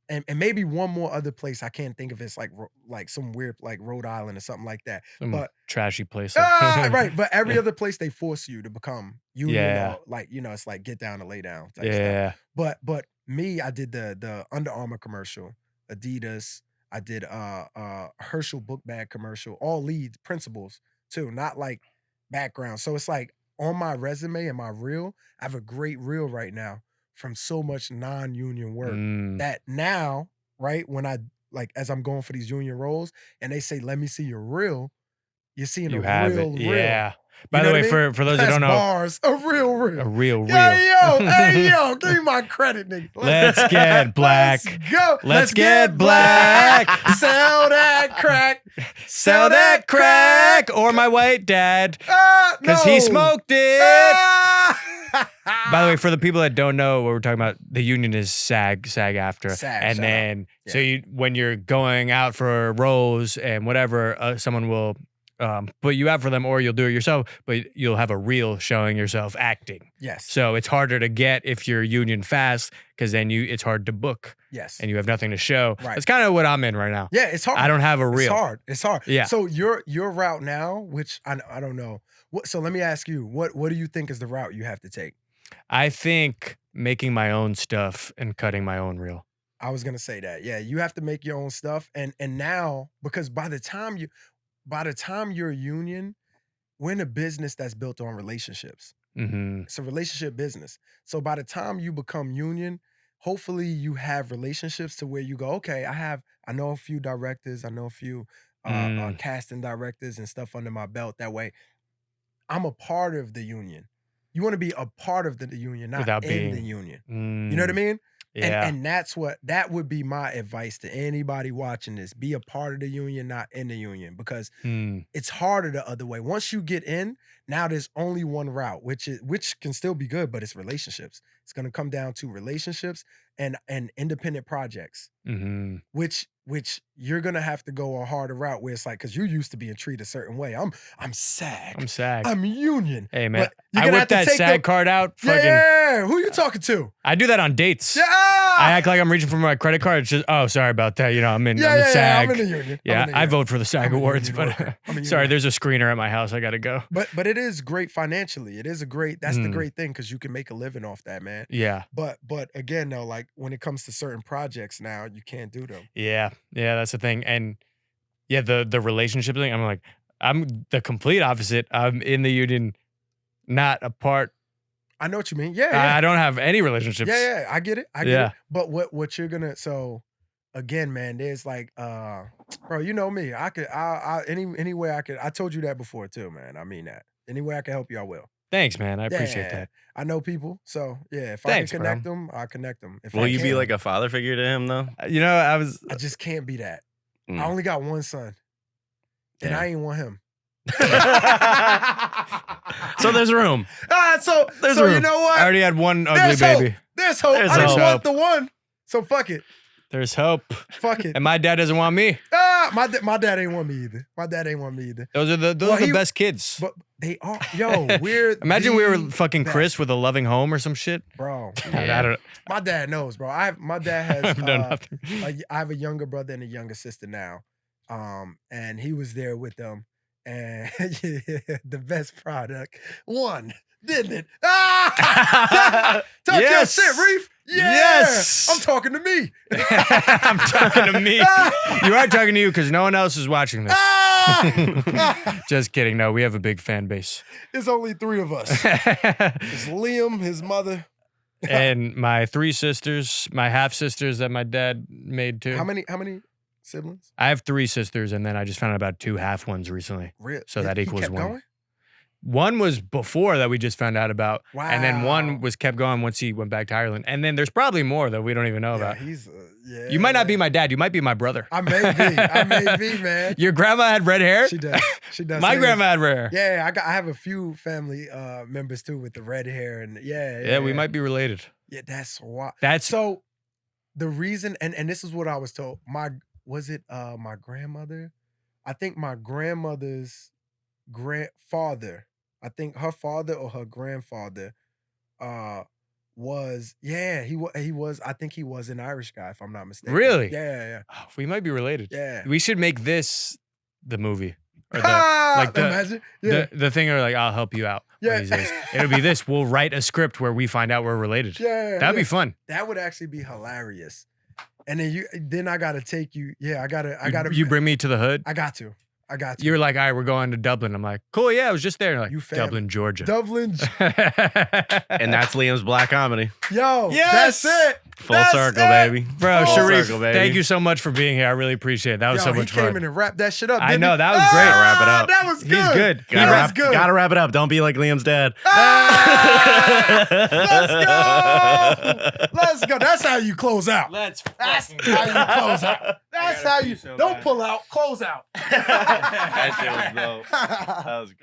And maybe one more other place I can't think of. It's like some weird like Rhode Island or something like that. Some But trashy place. right. But every Yeah. other place they force you to become union. Yeah. Or, like it's like get down to lay down type Yeah. stuff. But me, I did the Under Armour commercial, Adidas. I did Herschel book bag commercial, all leads, principals too, not like background. So it's like on my resume and my reel, I have a great reel right now from so much non-union work that now, right, when I like as I'm going for these union roles and they say, let me see your reel, you're seeing You a have real it. reel. Yeah. You By know the what way, I mean? for those that That's don't know, bars, a real reel. a real. Hey yo, give me my credit, nigga. Let's get black. Let's go. Let's get black. Sell that crack. Sell that crack or my white dad. Because he smoked it. By the way, for the people that don't know what we're talking about, the union is SAG after. SAG, and shout then, out. so when you're going out for roles and whatever, someone will put you out for them or you'll do it yourself, but you'll have a reel showing yourself acting. Yes. So it's harder to get if you're union fast because then it's hard to book Yes. and you have nothing to show. Right. That's kind of what I'm in right now. Yeah, it's hard. I don't have a reel. It's hard. Yeah. So your route now, which I don't know. So let me ask you, what do you think is the route you have to take? I think making my own stuff and cutting my own reel. I was gonna say that. Yeah, you have to make your own stuff, and now because by the time you're a union, we're in a business that's built on relationships. Mm-hmm. It's a relationship business. So by the time you become union, hopefully you have relationships to where you go, okay, I know a few directors, I know a few casting directors and stuff under my belt. That way, I'm a part of the union. You want to be a part of the union, not Without in being- the union. You know what I mean? Yeah. And that would be my advice to anybody watching this. Be a part of the union, not in the union, because it's harder the other way. Once you get in, now there's only one route, which can still be good, but it's relationships. It's going to come down to relationships and independent projects, Mm-hmm. which you're going to have to go a harder route where it's like, because you're used to being treated a certain way. I'm SAG. I'm SAG. I'm union. Hey, man. But you're I gonna whip have to that take SAG card out. Fucking, Yeah, who you talking to? I do that on dates. Yeah. I act like I'm reaching for my credit card. It's just, oh, sorry about that. I'm in SAG. I'm in the union. Yeah, I'm in the I union. vote for the SAG I'm a Awards, union but worker. I'm a sorry, union there's a screener at my house. I got to go. But it is great financially. It is that's the great thing, because you can make a living off that, man. Yeah. But again, though, like when it comes to certain projects now, you can't do them. Yeah. Yeah, that's the thing. And yeah, the relationship thing, I'm the complete opposite. I'm in the union, not a part. I know what you mean. Yeah. I don't have any relationships. Yeah, I get it. I get Yeah. it. But what you're gonna again, man, there's like bro, you know me. Any way I could. I told you that before too, man. I mean that. Any way I can help you, I will. Thanks, man. I appreciate Yeah. that. I know people, so yeah. If Thanks, I bro. can connect them, I'll connect them. If Will I you be can't, like a father figure to him though? I just can't be that. Mm. I only got one son, and Yeah. I ain't want him. So there's room. So There's you room. know what? I already had one ugly There's baby. hope. There's hope. There's I didn't hope. want the one, so fuck it. There's hope. Fuck it. And my dad doesn't want me. My dad ain't want me either. My dad ain't want me either. Those are the best kids. But they are, we're Imagine we were the fucking best. Chris with a loving home or some shit. Bro. Yeah. I don't My dad knows, bro. My dad has I've done nothing. I have a younger brother and a younger sister now. And he was there with them. And yeah, the best product won, didn't it? Ah! Talk Yes. your shit, Reef. Yeah. Yes. I'm talking to me. I'm talking to me. You are talking to you because no one else is watching this. Ah! Just kidding. No, we have a big fan base. It's only 3 of us. It's Liam, his mother. And my 3 sisters, my half sisters that my dad made too. How many siblings? I have 3 sisters, and then I just found out about 2 half ones recently. Real. So that He equals kept 1. going? One was before that we just found out about, and then one Wow. was kept going once he went back to Ireland. And then there's probably more that we don't even know Yeah, about. he's yeah. You might not be my dad. You might be my brother. I may be, man. Your grandma had red hair? She does. She does. My She grandma had red hair. Yeah, I have a few family members too with the red hair and Yeah, we might be related. Yeah, that's why. That's So the reason, and this is what I was told. My grandmother? I think my grandmother's grandfather. I think her father or her grandfather was he was. I think he was an Irish guy, if I'm not mistaken. Really? Yeah. Oh, we might be related. Yeah. We should make this the movie. Or Imagine. Yeah. the thing where like, I'll help you out. one of Yeah. these days. It'll be this. We'll write a script where we find out we're related. Yeah. That'd be fun. That would actually be hilarious. And then I gotta take you. Yeah, I gotta. You bring me to the hood. I got to. You're like, all right, we're going to Dublin. I'm like, cool, yeah, I was just there. You're like, You family. Dublin, Georgia. Dublin. And that's Liam's black comedy. Yo, Yes! that's it. Full That's circle, it. baby. Bro, Full Sharif, circle, baby. thank you so much for being here. I really appreciate it. That was Yo, so he much came fun. in and wrapped that shit up. I didn't know, he? that was great. Wrap it up. That was good. He's good. That was good. Gotta wrap it up. Don't be like Liam's dad. Let's go. That's how you close out. Let's That's how you close out. That's how you. so Don't bad. pull out. Close out. That shit was dope. That was good.